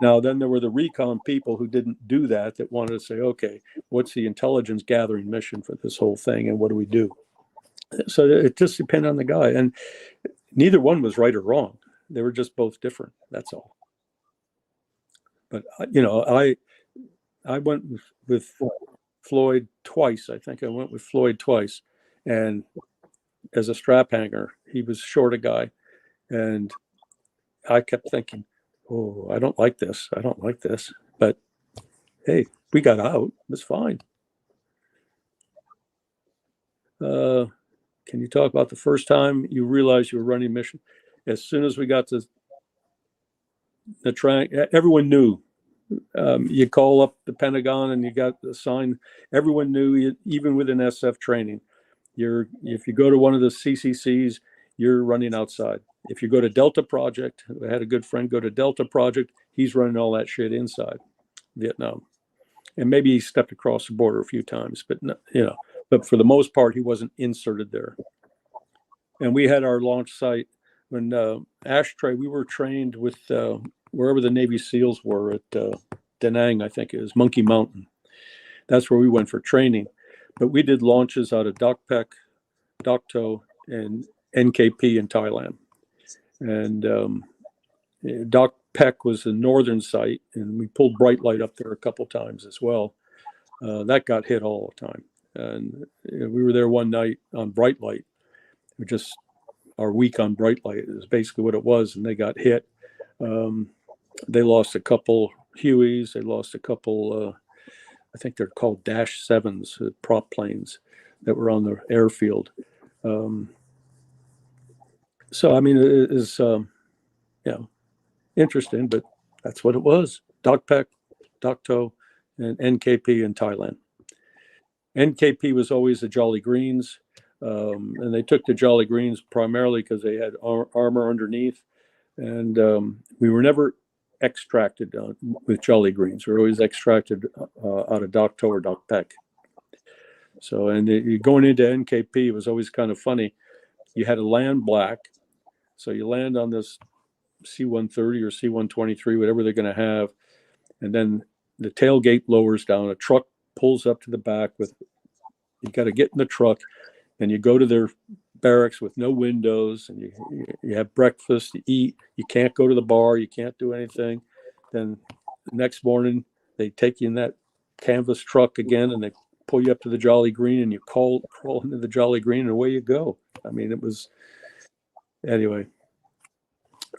Now, then there were the recon people who didn't do that wanted to say, okay, what's the intelligence gathering mission for this whole thing, and what do we do? So it just depended on the guy. And neither one was right or wrong. They were just both different. That's all. But, I went with Floyd twice. I think I went with Floyd twice. And as a strap hanger, he was short a guy. And I kept thinking, oh, I don't like this. I don't like this. But hey, we got out. It was fine. Can you talk about the first time you realized you were running a mission? As soon as we got to the track, everyone knew. You call up the Pentagon and you got the sign. Everyone knew, even within SF training. If you go to one of the CCCs, you're running outside. If you go to Delta Project, I had a good friend go to Delta Project. He's running all that shit inside Vietnam, and maybe he stepped across the border a few times, but but for the most part, he wasn't inserted there. And we had our launch site when Ashtray. We were trained with wherever the Navy SEALs were at Da Nang, I think it was Monkey Mountain. That's where we went for training. But we did launches out of Dak Pek, Dak To, and NKP in Thailand. And Dak Pek was the northern site, and we pulled Bright Light up there a couple times as well. That got hit all the time. And we were there one night on Bright Light. We just, our week on Bright Light is basically what it was, and they got hit. They lost a couple Hueys. They lost a couple, I think they're called Dash 7s, prop planes that were on the airfield. So, I mean, it is, interesting, but that's what it was. Dokpek, Dokto, and NKP in Thailand. NKP was always the Jolly Greens, and they took the Jolly Greens primarily because they had armor underneath, and we were never extracted with Jolly Greens. We were always extracted out of Dokto or Dokpek. So, and going into NKP, it was always kind of funny. You had to land black, so you land on this C-130 or C-123, whatever they're going to have, and then the tailgate lowers down, a truck pulls up to the back you got to get in the truck, and you go to their barracks with no windows, and you have breakfast, you eat, you can't go to the bar, you can't do anything. Then the next morning they take you in that canvas truck again, and they pull you up to the Jolly Green, and you crawl into the Jolly Green, and away you go. I mean, it was, anyway.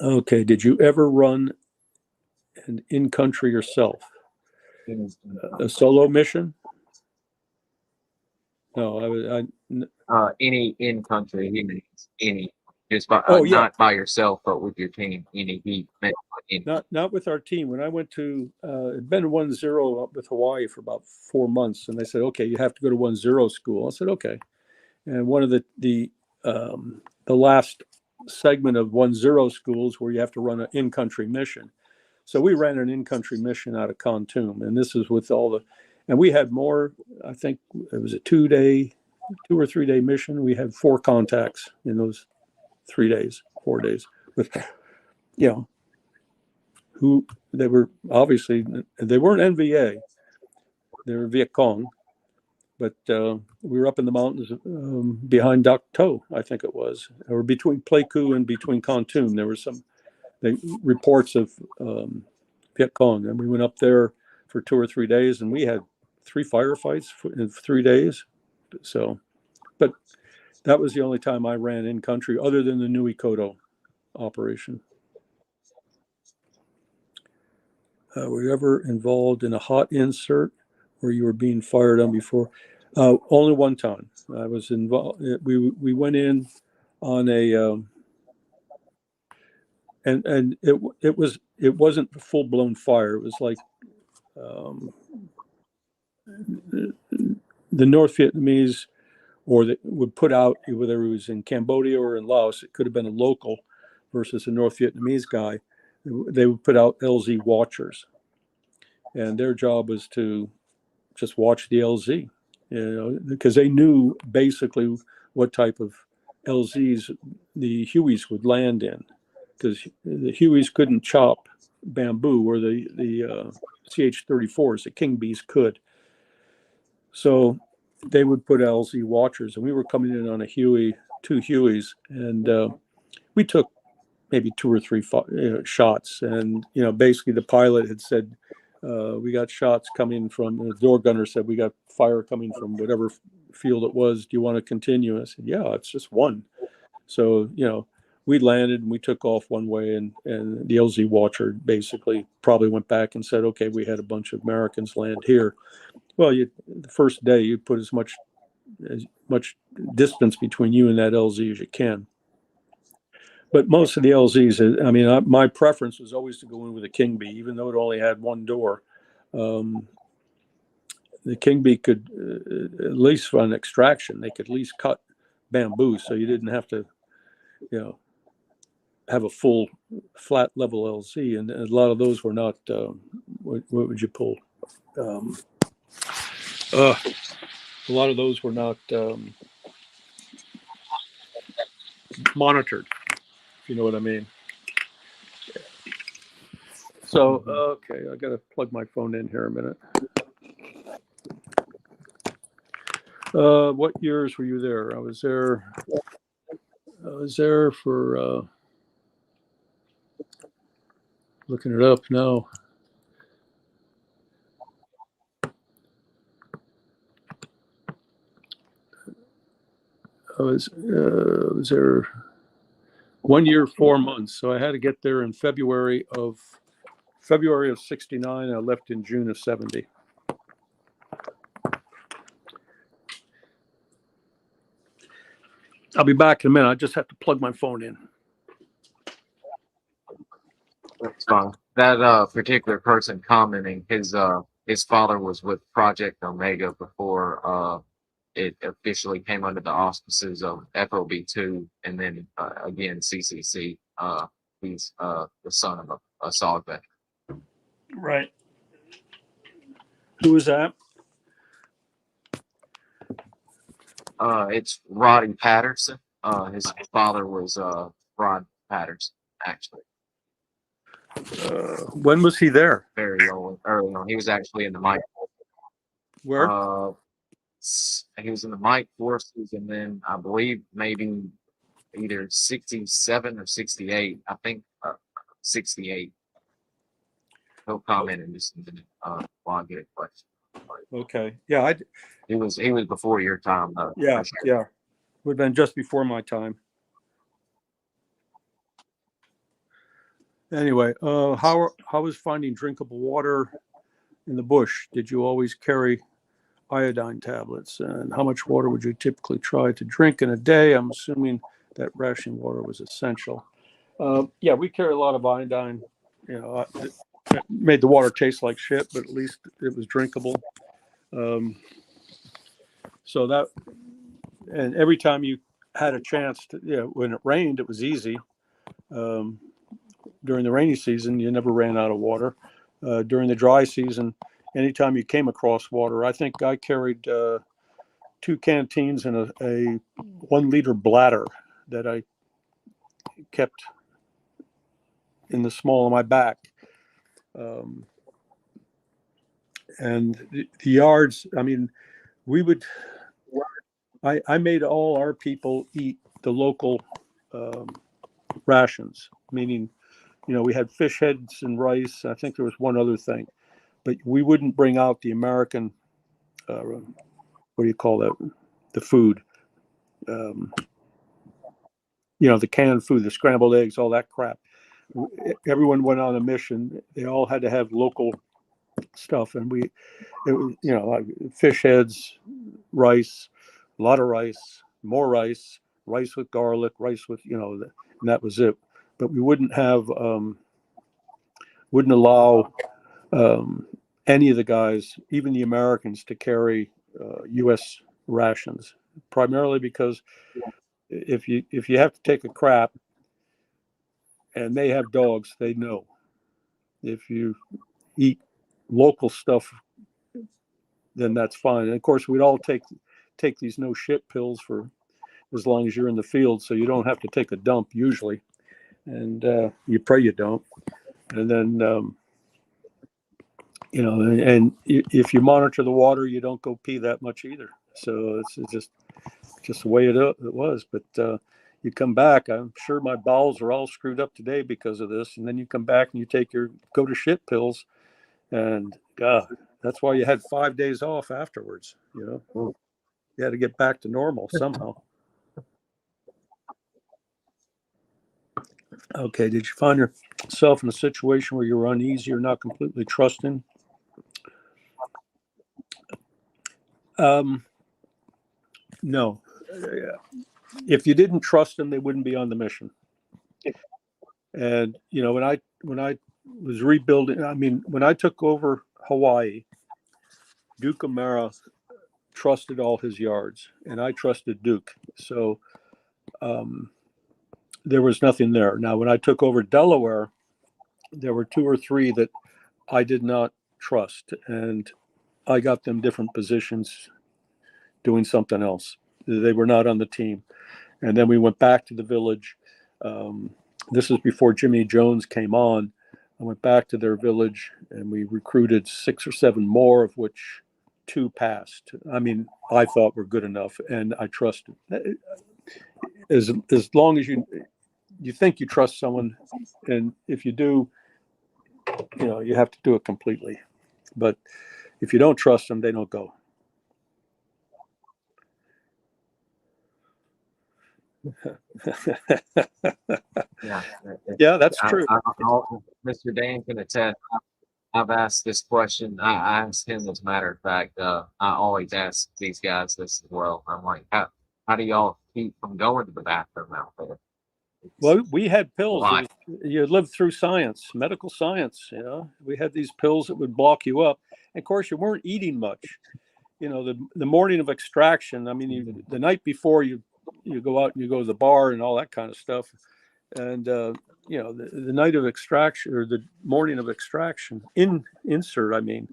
Okay, did you ever run an in-country yourself? A solo mission? No, Any in country, he means any, just by yeah. not by yourself, but with your team. Any Not with our team. When I went to, it'd been 1-0 up with Hawaii for about 4 months, and they said, okay, you have to go to 1-0 school. I said, okay. And one of the last segment of 1-0 schools where you have to run an in-country mission. So we ran an in-country mission out of Kontum, and this is with and we had more. I think it was a 2 or 3 day mission. We had 4 contacts in those 4 days with, who they were. Obviously they weren't NVA, they were Viet Cong, but we were up in the mountains behind Dak To, I think it was, or between Pleiku and between Kontum. There were some reports of Viet Cong, and we went up there for 2 or 3 days, and we had 3 firefights in 3 days. So, but that was the only time I ran in country, other than the Nui Koto operation. Were you ever involved in a hot insert where you were being fired on before? Only one time. I was involved. We went in on a and it wasn't full blown fire. It was like the North Vietnamese, or that would put out, whether it was in Cambodia or in Laos, it could have been a local versus a North Vietnamese guy. They would put out LZ watchers, and their job was to just watch the LZ, because they knew basically what type of LZs the Hueys would land in, because the Hueys couldn't chop bamboo, where the CH-34s, the King Bees, could. So they would put LZ watchers, and we were coming in on a Huey, 2 Hueys, and we took maybe 2 or 3 shots. And, basically the pilot had said, we got shots coming from, the door gunner said, we got fire coming from whatever field it was. Do you want to continue? I said, yeah, it's just one. So, we landed and we took off one way, and the LZ watcher basically probably went back and said, okay, we had a bunch of Americans land here. Well, the first day you put as much distance between you and that LZ as you can. But most of the LZs, my preference was always to go in with a King Bee, even though it only had one door. The King Bee could, at least run extraction, they could at least cut bamboo, so you didn't have to, have a full flat level LZ. And a lot of those were not, what would you pull? A lot of those were not monitored, if you know what I mean. So, okay, I got to plug my phone in here a minute. What years were you there? I was there for, looking it up now. I was there 1 year, 4 months. So I had to get there in February of February of 69. I left in June of 70. I'll be back in a minute. I just have to plug my phone in. That's fine. That particular person commenting, his father was with Project Omega before it officially came under the auspices of FOB2 and then again CCC. He's the son of a SOG vet. Right. Who is that? It's Roddy Patterson. His father was Rod Patterson, actually. When was he there? Very early on. He was actually in the Mike. Where? He was in the Mike forces, and then I believe maybe either 67 or 68. I think 68. He'll comment in just a minute while I get a question. Okay. Yeah. He was before your time, though. Yeah. Sure. Yeah. Would have been just before my time. Anyway, how was finding drinkable water in the bush? Did you always carry iodine tablets? And how much water would you typically try to drink in a day? I'm assuming that ration water was essential. Yeah, we carry a lot of iodine. You know, it made the water taste like shit, but at least it was drinkable. So that, and every time you had a chance to, when it rained, it was easy. During the rainy season, you never ran out of water. During the dry season, anytime you came across water, I think I carried 2 canteens and a 1 liter bladder that I kept in the small of my back. And the yards, I mean, I made all our people eat the local rations, meaning, we had fish heads and rice. I think there was one other thing, but we wouldn't bring out the American, what do you call that? The food, the canned food, the scrambled eggs, all that crap. Everyone went on a mission. They all had to have local stuff. And it was, like fish heads, rice, a lot of rice, more rice with garlic, rice with, and that was it. But we wouldn't allow any of the guys, even the Americans, to carry U.S. rations, primarily because if you have to take a crap and they have dogs, they know. If you eat local stuff, then that's fine. And of course, we'd all take these no shit pills for as long as you're in the field, so you don't have to take a dump usually. And you pray you don't. And then, and if you monitor the water, you don't go pee that much either. So it's just the way it was. But you come back, I'm sure my bowels are all screwed up today because of this. And then you come back and you take your go to shit pills. And God, that's why you had 5 days off afterwards. You had to get back to normal somehow. Okay, did you find yourself in a situation where you were uneasy or not completely trusting? No. If you didn't trust them, they wouldn't be on the mission. And when I was rebuilding, when I took over Hawaii, Duke Uemura trusted all his yards, and I trusted Duke. So there was nothing there. Now, when I took over Delaware, there were 2 or 3 that I did not trust, and I got them different positions doing something else. They were not on the team. And then we went back to the village. This is before Jimmy Jones came on. I went back to their village, and we recruited 6 or 7 more, of which 2 passed. I thought were good enough, and I trusted. As long as you think you trust someone, and if you do, you have to do it completely. But if you don't trust them, they don't go. Yeah, Yeah, that's true. Mr. Dan can attest. I've asked this question. I asked him, as a matter of fact. I always ask these guys this as well. I'm like, how do y'all keep from going to the bathroom out there? Well, we had pills. Why? You lived through science, medical science. You know, we had these pills that would block you up. And of course, you weren't eating much. You know, the morning of extraction. I mean, the night before you go out and you go to the bar and all that kind of stuff. And you know, the night of extraction or the morning of extraction insert. I mean,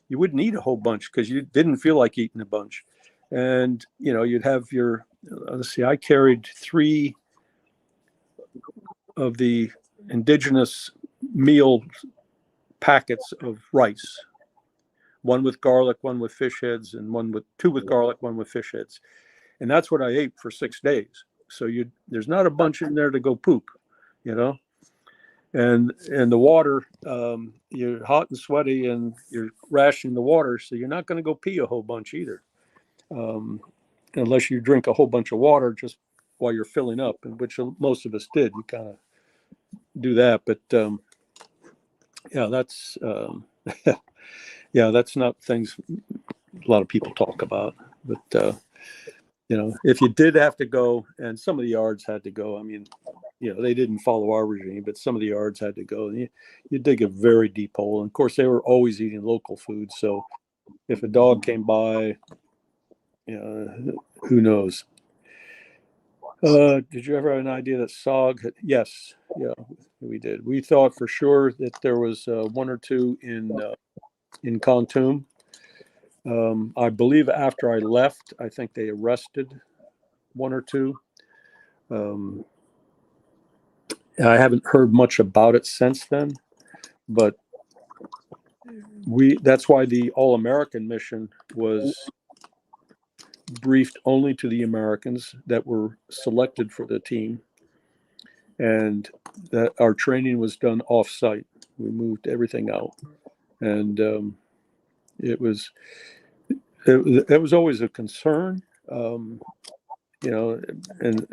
you wouldn't eat a whole bunch because you didn't feel like eating a bunch. And you know, you'd have your. Let's see, I carried 3 of the indigenous meal packets of rice, one with garlic, one with fish heads, and 2 with garlic, 1 with fish heads. And that's what I ate for 6 days. So there's not a bunch in there to go poop, you know. And the water, you're hot and sweaty and you're rationing the water, so you're not going to go pee a whole bunch either, unless you drink a whole bunch of water just while you're filling up, and which most of us did. You kind of do that, but yeah, that's yeah, that's not things a lot of people talk about. But you know, if you did have to go, and some of the yards had to go, I mean, you know, they didn't follow our regime, but some of the yards had to go. And you dig a very deep hole, and of course, they were always eating local food. So if a dog came by, you know, who knows? Did you ever have an idea that SOG had, yes, yeah, we did. We thought for sure that there was 1 or 2 in Kontum. I believe after I left, I think they arrested 1 or 2. I haven't heard much about it since then, but that's why the All-American mission was briefed only to the Americans that were selected for the team, and that our training was done off-site. We moved everything out, and it was always a concern, you know, and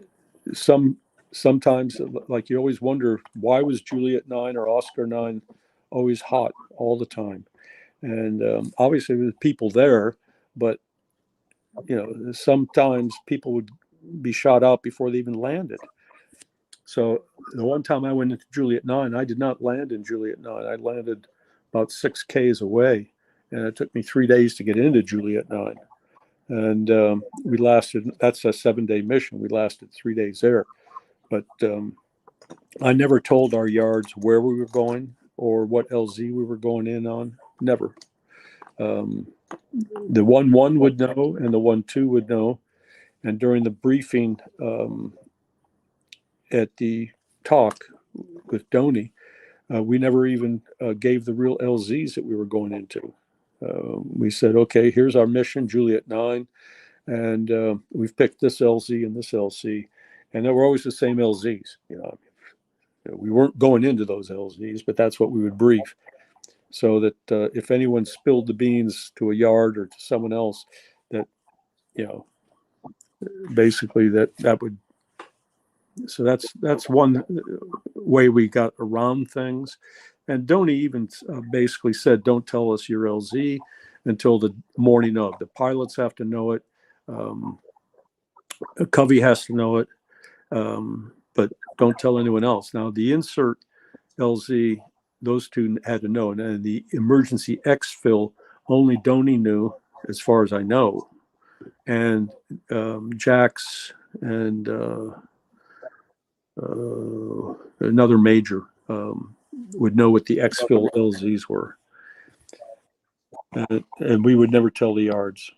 sometimes, like, you always wonder, why was Juliet 9 or Oscar 9 always hot all the time? And obviously there were people there, but you know, sometimes people would be shot out before they even landed. So the one time I went into Juliet 9, I did not land in Juliet 9. I landed about 6 Ks away, and it took me 3 days to get into Juliet 9. And we lasted, that's a 7-day mission. We lasted 3 days there. But I never told our yards where we were going or what LZ we were going in on. Never. The 1-1 would know, and the 1-2 would know. And during the briefing at the talk with Donnie, we never even gave the real LZs that we were going into. We said, okay, here's our mission, Juliet 9, and we've picked this LZ and this LC, and they were always the same LZs. You know, we weren't going into those LZs, but that's what we would brief, so that if anyone spilled the beans to a yard or to someone else, that, you know, basically that would. So that's one way we got around things. And Donnie even basically said, don't tell us your LZ until the morning of. The pilots have to know it. Covey has to know it. But don't tell anyone else. Now, the insert LZ, those 2 had to know. And the emergency exfil, only Donnie knew, as far as I know. And Jax and another major would know what the exfil LZs were, and we would never tell the yards.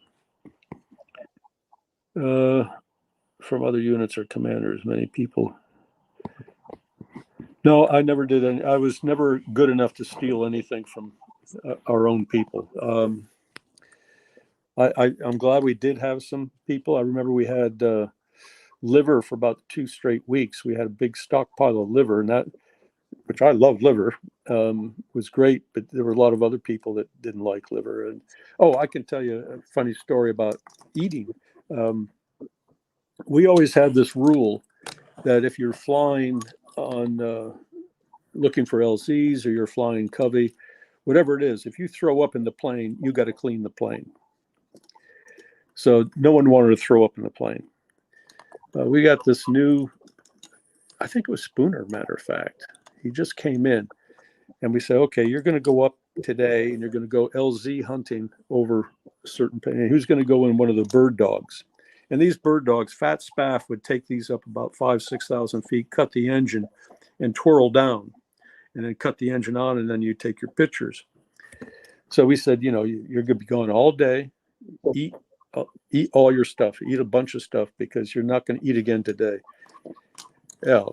From other units or commanders, many people. No, I never did any. I was never good enough to steal anything from our own people. I'm glad we did have some people. I remember we had liver for about 2 straight weeks. We had a big stockpile of liver, and that, which I love liver, was great, but there were a lot of other people that didn't like liver. And I can tell you a funny story about eating. We always had this rule that if you're flying on looking for LZs or you're flying Covey, whatever it is, if you throw up in the plane, you got to clean the plane. So no one wanted to throw up in the plane. We got this new, I think it was Spooner, matter of fact. He just came in, and we said, okay, you're going to go up today, and you're going to go LZ hunting over a certain plane. And who's going to go in one of the bird dogs? And these bird dogs, Fat Spaff would take these up about 5,000-6,000 feet, cut the engine, and twirl down, and then cut the engine on, and then you take your pictures. So we said, you know, you're going to be going all day, eat all your stuff, eat a bunch of stuff, because you're not going to eat again today. Yeah,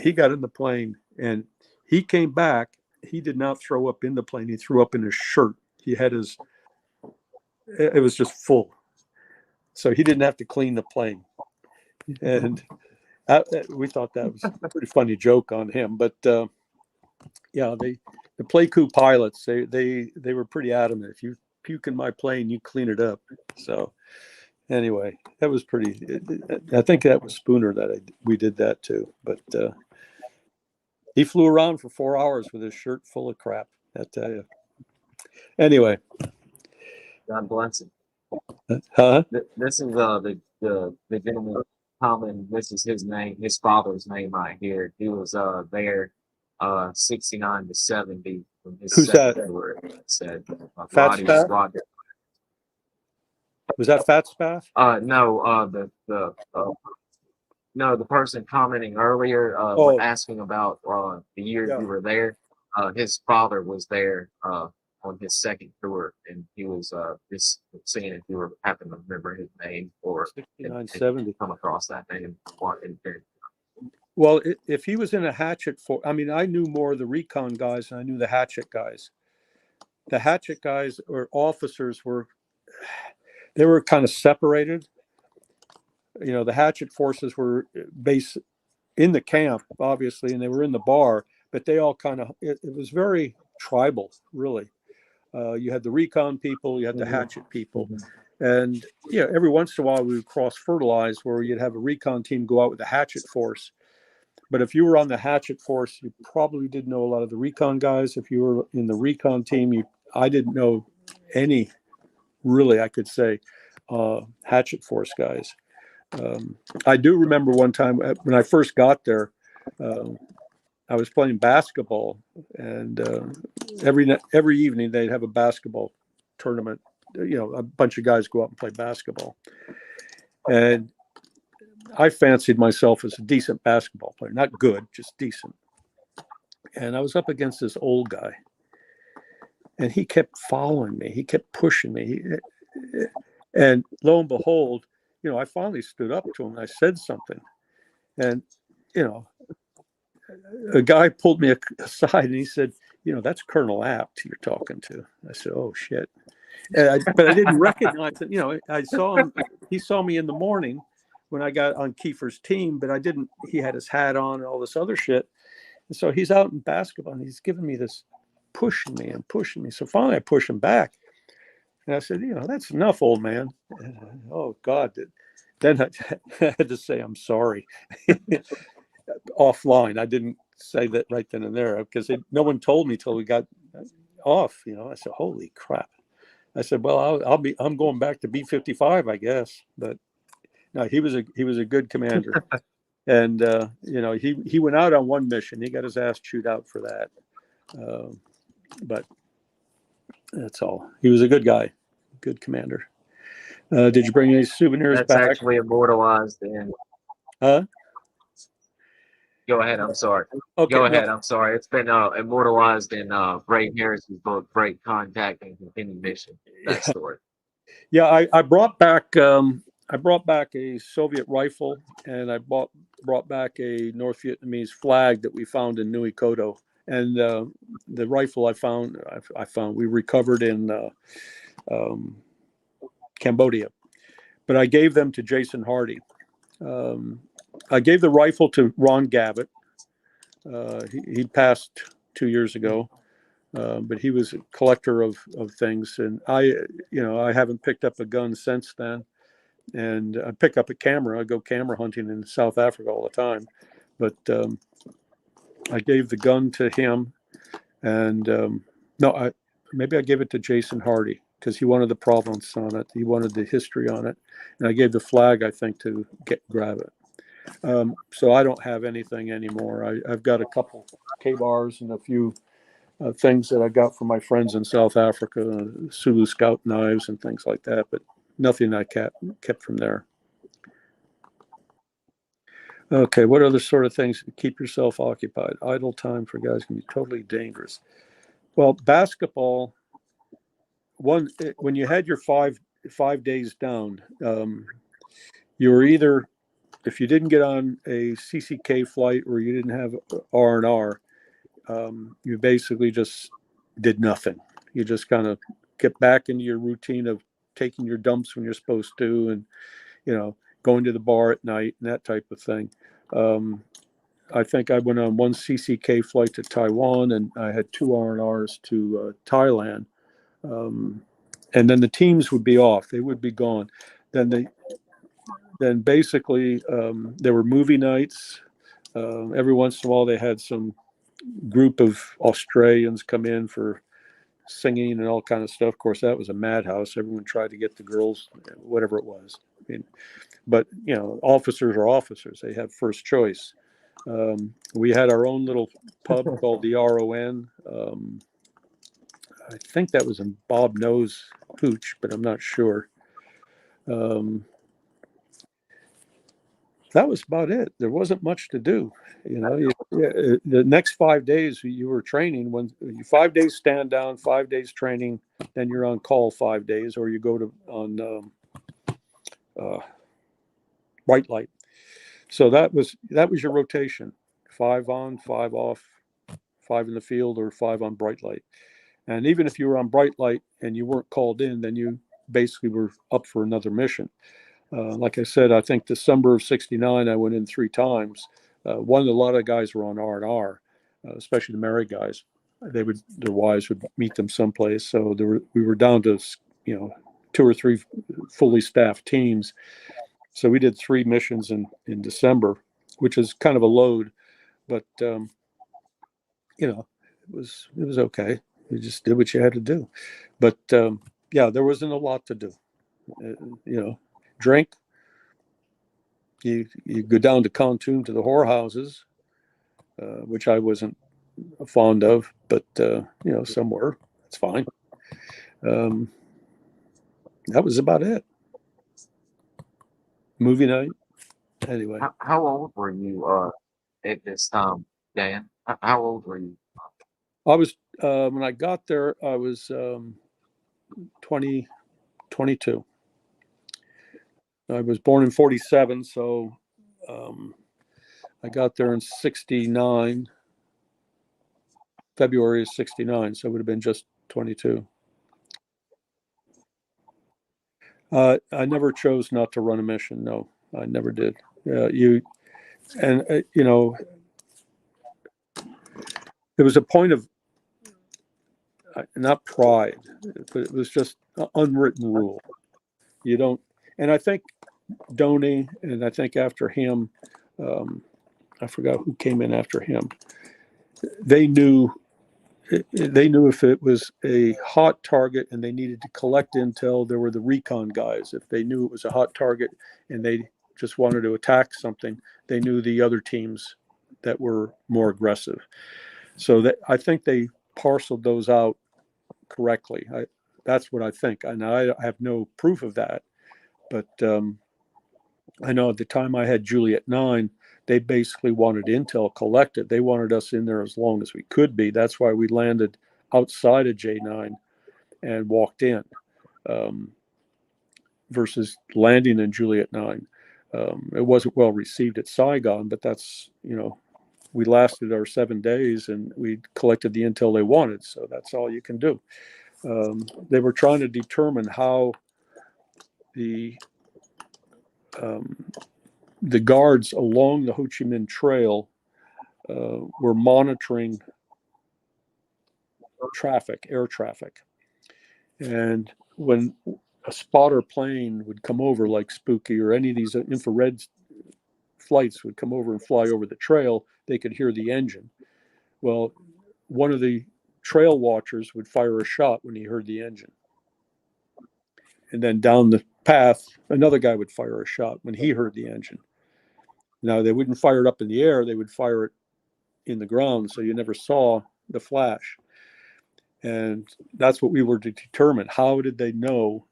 he got in the plane, and he came back. He did not throw up in the plane. He threw up in his shirt. He had his, it was just full. So he didn't have to clean the plane. And we thought that was a pretty funny joke on him. But yeah, the Pleiku pilots, they were pretty adamant. If you puke in my plane, you clean it up. So anyway, that was pretty, I think that was Spooner that we did that too. But he flew around for 4 hours with his shirt full of crap, I tell you. Anyway. God bless him. Huh? This is the gentleman Common. This is his name, his father's name right here. He was there 69 to 70 from his Who's that? tour. Said Fat Spaff? Was that Fat Spaff? No, no, the person commenting earlier asking about the year you were there. His father was there on his second tour, and he was just seeing if you were happen to remember his name or 6970 come across that name. Well, if he was in a hatchet I mean, I knew more of the recon guys than I knew the hatchet guys. The hatchet guys or officers they were kind of separated. You know, the hatchet forces were based in the camp, obviously, and they were in the bar, but they all kind of, it was very tribal, really. You had the recon people, you had the hatchet people. And, yeah, every once in a while we would cross fertilize where you'd have a recon team go out with a hatchet force. But if you were on the hatchet force, you probably didn't know a lot of the recon guys. If you were in the recon team, I didn't know any, really, I could say, hatchet force guys. I do remember one time when I first got there, I was playing basketball, and every evening they'd have a basketball tournament. You know, a bunch of guys go out and play basketball, and I fancied myself as a decent basketball player, not good, just decent. And I was up against this old guy, and he kept following me. He kept pushing me, and lo and behold, you know, I finally stood up to him and I said something, and you know, a guy pulled me aside and he said, you know, that's Colonel Apt you're talking to. I said, oh shit. But I didn't recognize it. You know, I saw him, he saw me in the morning when I got on Kiefer's team, but he had his hat on and all this other shit. And so he's out in basketball and he's giving me this, pushing me. So finally I push him back. And I said, you know, that's enough, old man. Oh God. Then I had to say, I'm sorry. Offline. I didn't say that right then and there because no one told me till we got off. You know, I said, "Holy crap!" I said, "Well, I'm going back to B-55, I guess." But no, he was a good commander, and you know, he went out on one mission. He got his ass chewed out for that, but that's all. He was a good guy, good commander. Did you bring any souvenirs back? That's actually immortalized in. Huh? Go ahead. I'm sorry. Okay, Go ahead. I'm sorry. It's been immortalized in Ray Harris's book, Break Contact and Continue Mission. That story. Yeah, I brought back a Soviet rifle, and I brought back a North Vietnamese flag that we found in Nui Koto. And the rifle I found we recovered in Cambodia, but I gave them to Jason Hardy. I gave the rifle to Ron Gavitt. He passed 2 years ago, but he was a collector of things, and I haven't picked up a gun since then. And I pick up a camera. I go camera hunting in South Africa all the time, but I gave the gun to him, and No, maybe I gave it to Jason Hardy because he wanted the provenance on it. He wanted the history on it. And I gave the flag, I think, to grab it. So I don't have anything anymore. I've got a couple K-bars and a few things that I got from my friends in South Africa, Sulu Scout knives and things like that, but nothing I kept from there. Okay, what other sort of things keep yourself occupied? Idle time for guys can be totally dangerous. Well, basketball, when you had your five days down, you were either, if you didn't get on a CCK flight or you didn't have R&R, you basically just did nothing. You just kind of get back into your routine of taking your dumps when you're supposed to, and going to the bar at night and that type of thing. I think I went on one CCK flight to Taiwan, and I had 2 R&Rs to Thailand. And then the teams would be off; they would be gone. Then basically there were movie nights. Every once in a while, they had some group of Australians come in for singing and all kind of stuff. Of course, that was a madhouse. Everyone tried to get the girls, whatever it was. But officers are officers. They have first choice. We had our own little pub called the RON. I think that was in Bob Knows Hooch, but I'm not sure. That was about it. There wasn't much to do. The next 5 days you were training. When 5 days stand down, 5 days training, then you're on call 5 days, or you go to on white light. So that was your rotation: 5 on, 5 off, 5 in the field, or 5 on bright light. And even if you were on bright light and you weren't called in, then you basically were up for another mission. Like I said, I think December of '69, I went in 3 times. A lot of guys were on R&R, especially the married guys. Their wives would meet them someplace. So we were down to 2 or 3 fully staffed teams. So we did 3 missions in December, which is kind of a load, but it was okay. You just did what you had to do. But there wasn't a lot to do. Drink. You go down to Kontum to the whorehouses, which I wasn't fond of, but somewhere it's fine. That was about it. Movie night. Anyway, How old were you at this time, Dan? How old were you? I was when I got there, I was 22. I was born in 47, so I got there in 69, February of 69, so it would have been just 22. I never chose not to run a mission. No, I never did. There was a point of not pride, but it was just an unwritten rule. You don't, and I think Doney, and I think after him, I forgot who came in after him. They knew if it was a hot target and they needed to collect intel, there were the recon guys. If they knew it was a hot target and they just wanted to attack something, they knew the other teams that were more aggressive. So that I think they parceled those out correctly. That's what I think. And I have no proof of that, but I know at the time I had Juliet 9, they basically wanted intel collected. They wanted us in there as long as we could be. That's why we landed outside of J9 and walked in, versus landing in Juliet 9. It wasn't well received at Saigon, but that's, we lasted our 7 days and we collected the intel they wanted. So that's all you can do. They were trying to determine how the guards along the Ho Chi Minh Trail were monitoring air traffic. And when a spotter plane would come over, like Spooky or any of these infrared flights would come over and fly over the trail, they could hear the engine. Well, one of the trail watchers would fire a shot when he heard the engine. And then down the path, another guy would fire a shot when he heard the engine. Now, they wouldn't fire it up in the air, they would fire it in the ground, so you never saw the flash. And that's what we were to determine. How did they know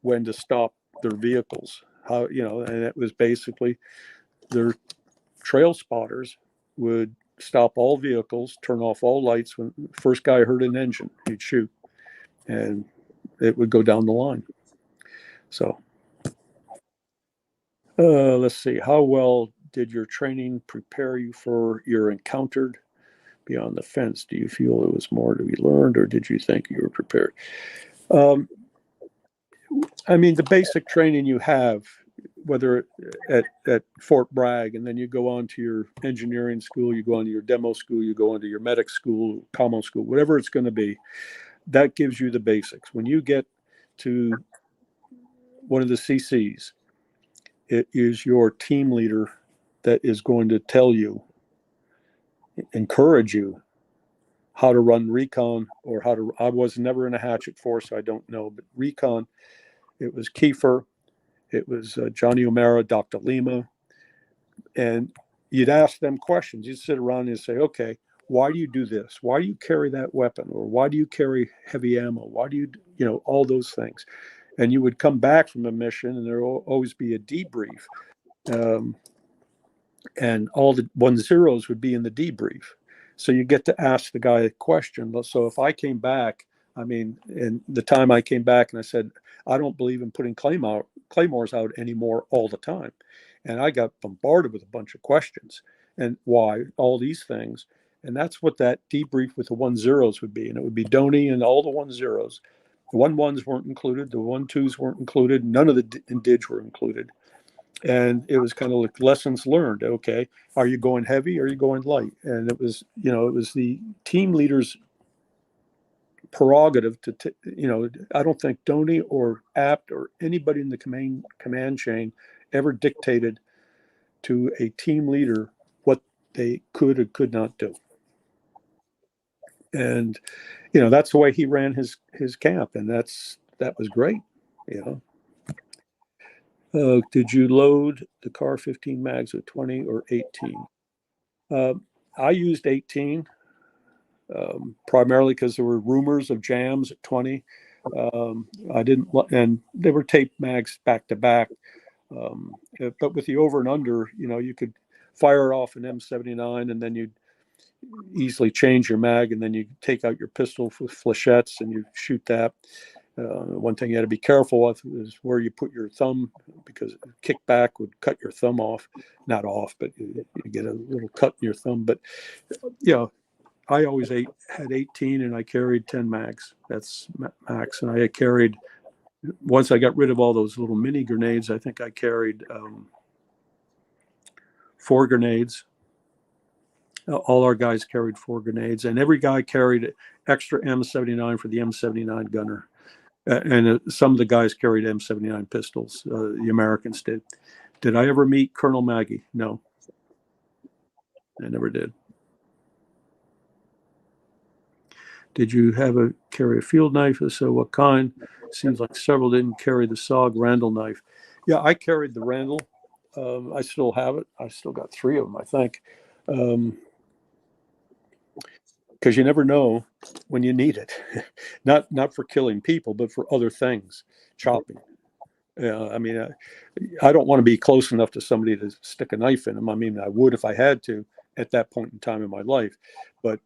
when to stop their vehicles? How, you know, and it was basically their trail spotters would stop all vehicles, turn off all lights. When the first guy heard an engine, he'd shoot, and it would go down the line. So let's see. How well did your training prepare you for your encountered beyond the fence? Do you feel it was more to be learned, or did you think you were prepared? I mean, the basic training you have, whether at Fort Bragg, and then you go on to your engineering school, you go on to your demo school, you go into your medic school, commo school, whatever it's going to be, that gives you the basics. When you get to one of the CCs, it is your team leader that is going to tell you, encourage you how to run recon, or how to, I was never in a hatchet force, so I don't know, but recon, it was Kiefer, it was Johnny O'Mara, Dr. Lima, and you'd ask them questions. You'd sit around and say, okay, why do you do this? Why do you carry that weapon? Or why do you carry heavy ammo? Why do you, you know, all those things? And you would come back from a mission, and there will always be a debrief. And all the 1-0s would be in the debrief. So you get to ask the guy a question. So if I came back, I mean, and the time I came back and I said, I don't believe in putting claymores out anymore all the time. And I got bombarded with a bunch of questions and why, all these things. And that's what that debrief with the 1-0s would be. And it would be Donnie and all the 1-0s. The 1-1s weren't included. The 1-2s weren't included. None of the indigs were included. And it was kind of like lessons learned. Okay, are you going heavy? Or are you going light? And it was, you know, it was the team leader's prerogative to, you know, I don't think Donnie or Apt or anybody in the command chain ever dictated to a team leader what they could or could not do. And, you know, that's the way he ran his camp. And that was great, you know. Did you load the car 15 mags with 20 or 18? I used 18 primarily because there were rumors of jams at 20. I didn't, and they were taped mags back to back. But with the over and under, you know, you could fire off an M79 and then you'd easily change your mag, and then you take out your pistol with flechettes and you shoot that. One thing you had to be careful of is where you put your thumb, because kickback would cut your thumb off, not off, but you get a little cut in your thumb. But, you know, I always had 18 and I carried 10 mags. That's max. And I had carried, once I got rid of all those little mini grenades, I think I carried 4 grenades. All our guys carried 4 grenades, and every guy carried extra M79 for the M79 gunner. And some of the guys carried M79 pistols. The Americans did. Did I ever meet Colonel Maggie? No, I never did. Did you carry a field knife? If so, what kind? Seems like several didn't carry the SOG Randall knife. Yeah, I carried the Randall. I still have it. I still got 3 of them, I think. Because you never know when you need it. not for killing people, but for other things, chopping. I mean, I don't want to be close enough to somebody to stick a knife in them. I mean, I would if I had to at that point in time in my life. But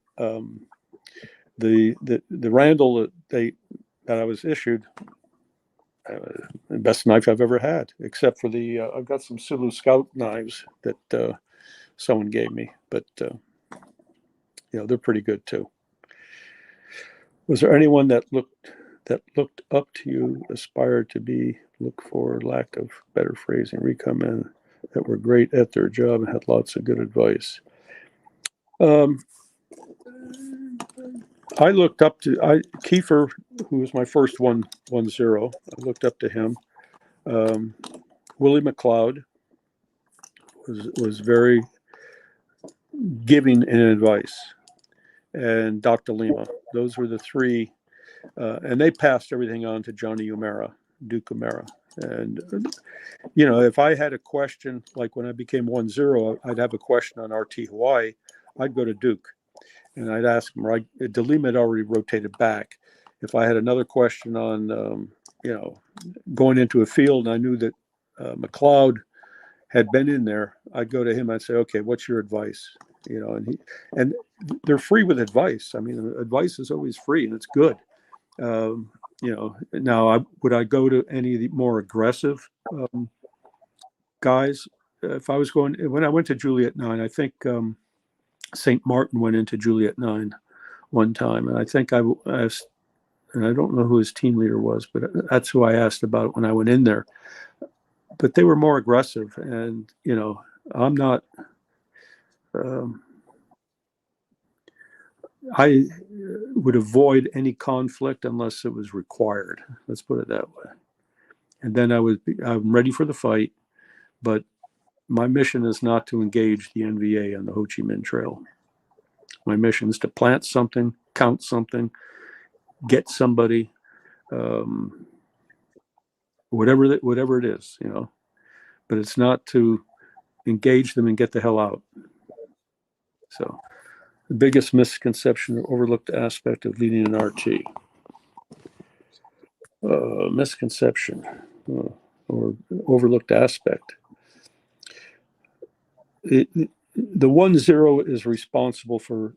the Randall that I was issued, the best knife I've ever had, except for I've got some Sulu Scout knives that someone gave me, but you know, they're pretty good too. Was there anyone that looked up to you, aspired to be, look for lack of better phrasing, recon that were great at their job and had lots of good advice? I looked up to Kiefer, who was my first 1-0. I looked up to him. Willie McLeod was very giving in advice. and Dr. Lima. Those were the three, and they passed everything on to Johnny Uemura, Duke Uemura. And, you know, if I had a question, like when I became 1-0, I'd have a question on RT Hawaii, I'd go to Duke. And I'd ask him, right? DeLima had already rotated back. If I had another question on, you know, going into a field and I knew that McLeod had been in there, I'd go to him. I'd say, okay, what's your advice? You know, and they're free with advice. I mean, advice is always free and it's good. You know, now would I go to any of the more aggressive guys? If I was going, when I went to Juliet 9, I think St. Martin went into Juliet 9 one time. And I think I asked, and I don't know who his team leader was, but that's who I asked about it when I went in there. But they were more aggressive. And, you know, I'm not, I would avoid any conflict unless it was required. Let's put it that way. And then I'm ready for the fight, but my mission is not to engage the NVA on the Ho Chi Minh Trail. My mission is to plant something, count something, get somebody, whatever it is, you know. But it's not to engage them and get the hell out. So the biggest misconception or overlooked aspect of leading an RT. Misconception or overlooked aspect. The 1-0 is responsible for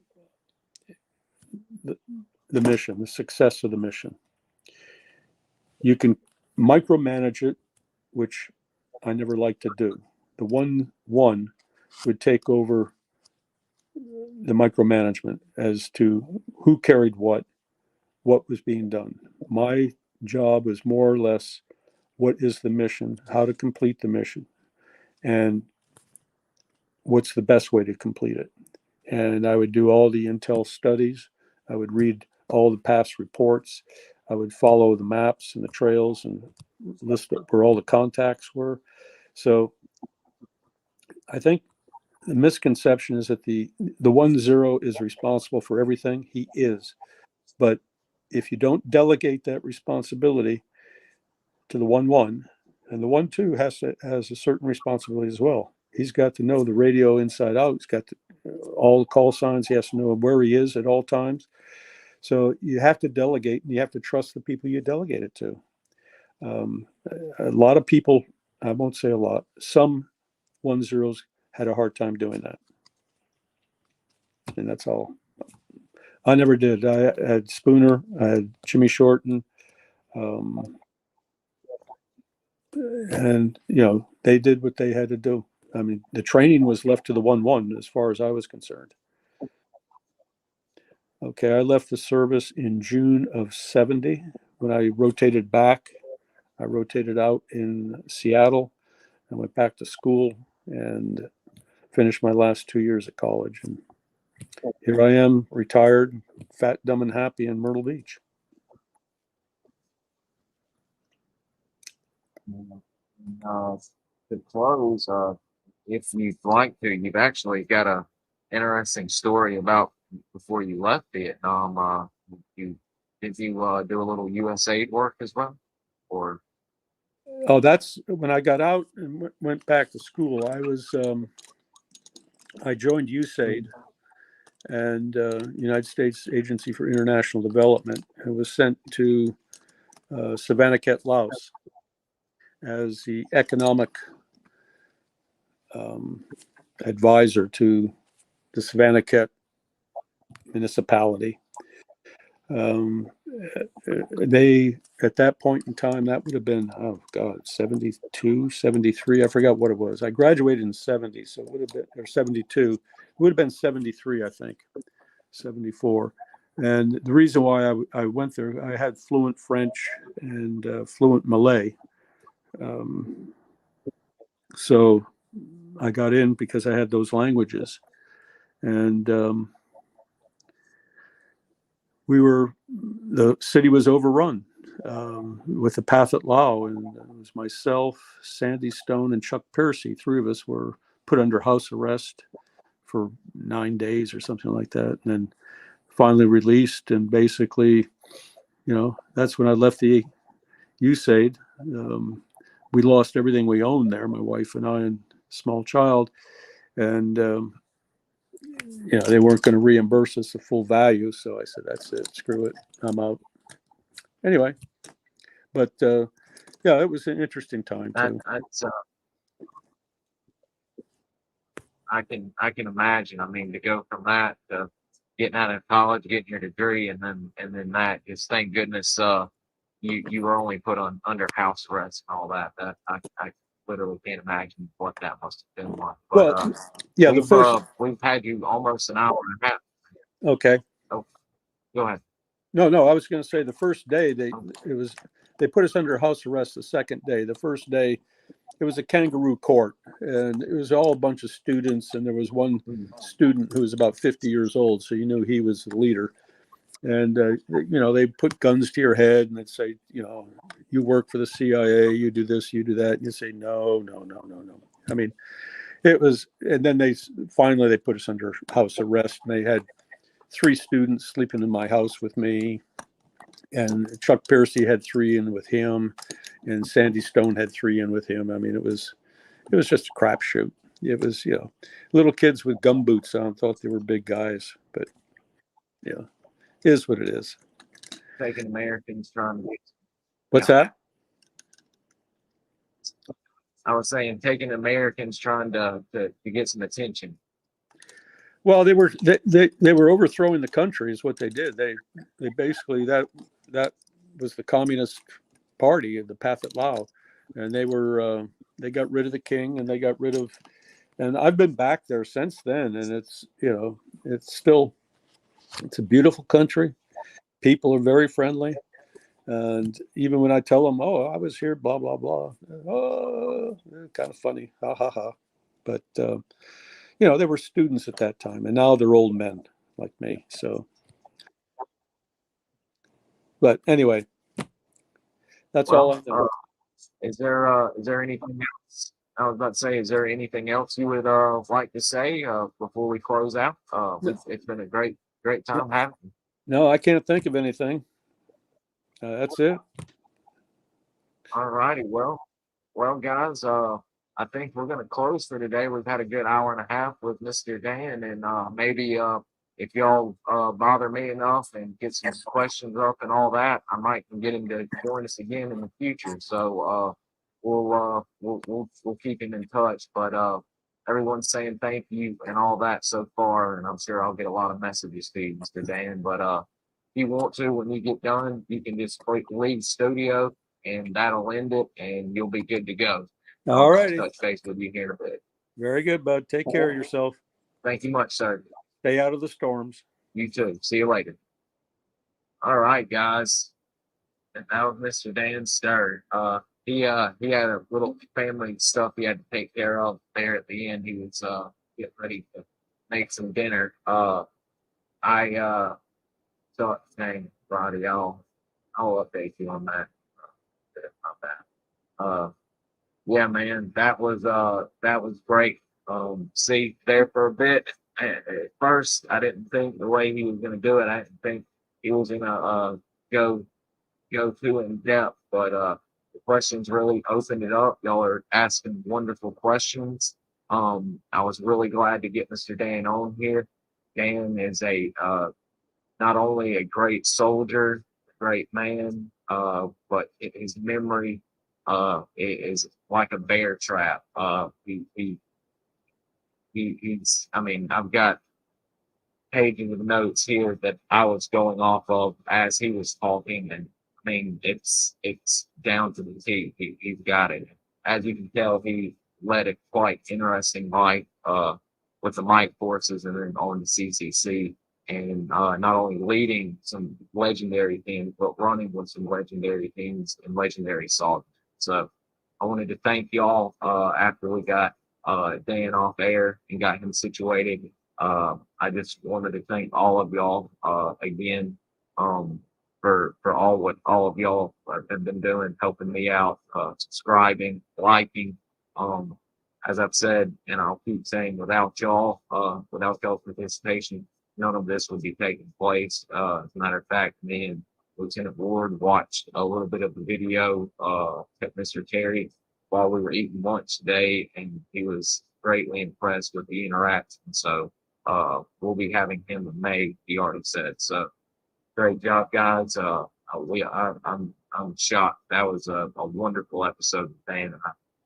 the mission, the success of the mission. You can micromanage it, which I never like to do. The 1-1 would take over the micromanagement as to who carried what was being done. My job was more or less what is the mission, how to complete the mission, and what's the best way to complete it. And I would do all the intel studies. I would read all the past reports. I would follow the maps and the trails and list where all the contacts were. So I think the misconception is that the 1-0 is responsible for everything. He is. But if you don't delegate that responsibility to the 1-1, and the 1-2 has a certain responsibility as well. He's got to know the radio inside out. He's got all the call signs. He has to know where he is at all times. So you have to delegate, and you have to trust the people you delegate it to. A lot of people, I won't say a lot, some 1-0s had a hard time doing that. And that's all. I never did. I had Spooner, I had Jimmy Shorten, and, you know, they did what they had to do. I mean, the training was left to the 1-1 as far as I was concerned. Okay, I left the service in June of 70. When I rotated back, I rotated out in Seattle and went back to school and finished my last 2 years at college. And here I am, retired, fat, dumb, and happy in Myrtle Beach. To close, if you'd like to, you've actually got a interesting story about before you left Vietnam. Did you do a little USAID work as well, or? Oh, that's when I got out and went back to school. I joined USAID and United States Agency for International Development, and was sent to Savannakhet, Laos, as the economic advisor to the Savannakhet municipality. They, at that point in time, that would have been, 72, 73. I forgot what it was. I graduated in 70, so it would have been, or 72. It would have been 73, I think, 74. And the reason why I went there, I had fluent French and fluent Malay. So I got in because I had those languages. And the city was overrun with the Pathet Lao, and it was myself, Sandy Stone, and Chuck Piercy. Three of us were put under house arrest for 9 days or something like that. And then finally released, and basically, that's when I left the USAID. We lost everything we owned there, my wife and I and small child, and they weren't going to reimburse us the full value. So I said, "That's it. Screw it. I'm out." Anyway, but yeah, it was an interesting time too. That's I can imagine. I mean, to go from that to getting out of college, getting your degree, and then that is, thank goodness you were only put on under house arrest and all that. That I literally can't imagine what that must have been like. But Well, yeah, the first. We've had you almost an hour and a half. Okay. Oh, go ahead. No, I was going to say the first day they put us under house arrest. The second day, the first day, it was a kangaroo court, and it was all a bunch of students, and there was one student who was about 50 years old, so you knew he was the leader. And they put guns to your head, and they'd say, you work for the CIA, you do this, you do that, and you say no. I mean, it was, and then they finally put us under house arrest, and they had 3 students sleeping in my house with me, and Chuck Piercy had 3 in with him, and Sandy Stone had 3 in with him. I mean, it was just a crapshoot. It was, little kids with gum boots on thought they were big guys, but is what it is. Taking Americans trying to get. What's that? I was saying taking Americans trying to get some attention. Well, they were overthrowing the country is what they did. They basically that was the Communist Party of the Pathet Lao, and they got rid of the king, and they got rid of, and I've been back there since then, and it's it's a beautiful country. People are very friendly, and even when I tell them, "Oh, I was here," blah blah blah, oh, kind of funny, ha ha ha, but. They were students at that time, and now they're old men like me. So, but anyway, that's all I know. Is there anything else? I was about to say, is there anything else you would like to say before we close out? It's been a great time having you. No, I can't think of anything. That's it. All righty. Well, guys. I think we're going to close for today. We've had a good hour and a half with Mr. Dan, and maybe if y'all bother me enough and get some questions up and all that, I might get him to join us again in the future. So we'll keep him in touch. But everyone's saying thank you and all that so far, and I'm sure I'll get a lot of messages to you, Mr. Dan. But if you want to, when you get done, you can just leave the studio, and that'll end it, and you'll be good to go. All righty. Touch base with you here in a bit. Very good, bud. Take care of yourself. Thank you much, sir. Stay out of the storms. You too. See you later. All right, guys. And that was Mr. Dan Ster. He had a little family stuff he had to take care of there at the end. He was getting ready to make some dinner. I thought, dang, Roddy, I'll update you on that. Yeah, man, that was great. See, there for a bit. At first, I didn't think the way he was going to do it. I didn't think he was going to go too in depth. But the questions really opened it up. Y'all are asking wonderful questions. I was really glad to get Mr. Dan on here. Dan is not only a great soldier, a great man, but his memory is like a bear trap. He's, I mean, I've got pages of notes here that I was going off of as he was talking, and I mean, it's down to the T. He's got it. As you can tell, he led a quite interesting life with the Mike forces and then on the CCC, and not only leading some legendary teams, but running with some legendary teams and legendary SOG. So I wanted to thank y'all after we got Dan off air and got him situated. I just wanted to thank all of y'all again for all what all of y'all have been doing, helping me out, subscribing, liking. As I've said, and I'll keep saying, without y'all's participation, none of this would be taking place. As a matter of fact, me and Lieutenant Ward watched a little bit of the video at Mr. Terry while we were eating lunch today, and he was greatly impressed with the interaction. So we'll be having him in May, he already said. So great job, guys. I'm shocked. That was a wonderful episode of Dan.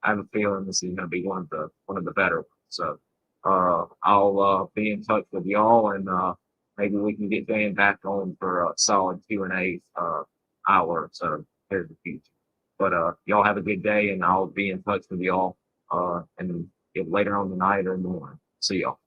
I have a feeling this is going to be one of the better ones. So I'll be in touch with y'all, and maybe we can get Dan back on for a solid Q&A hour or so here in the future. But y'all have a good day, and I'll be in touch with y'all and later on tonight or in the morning. See y'all.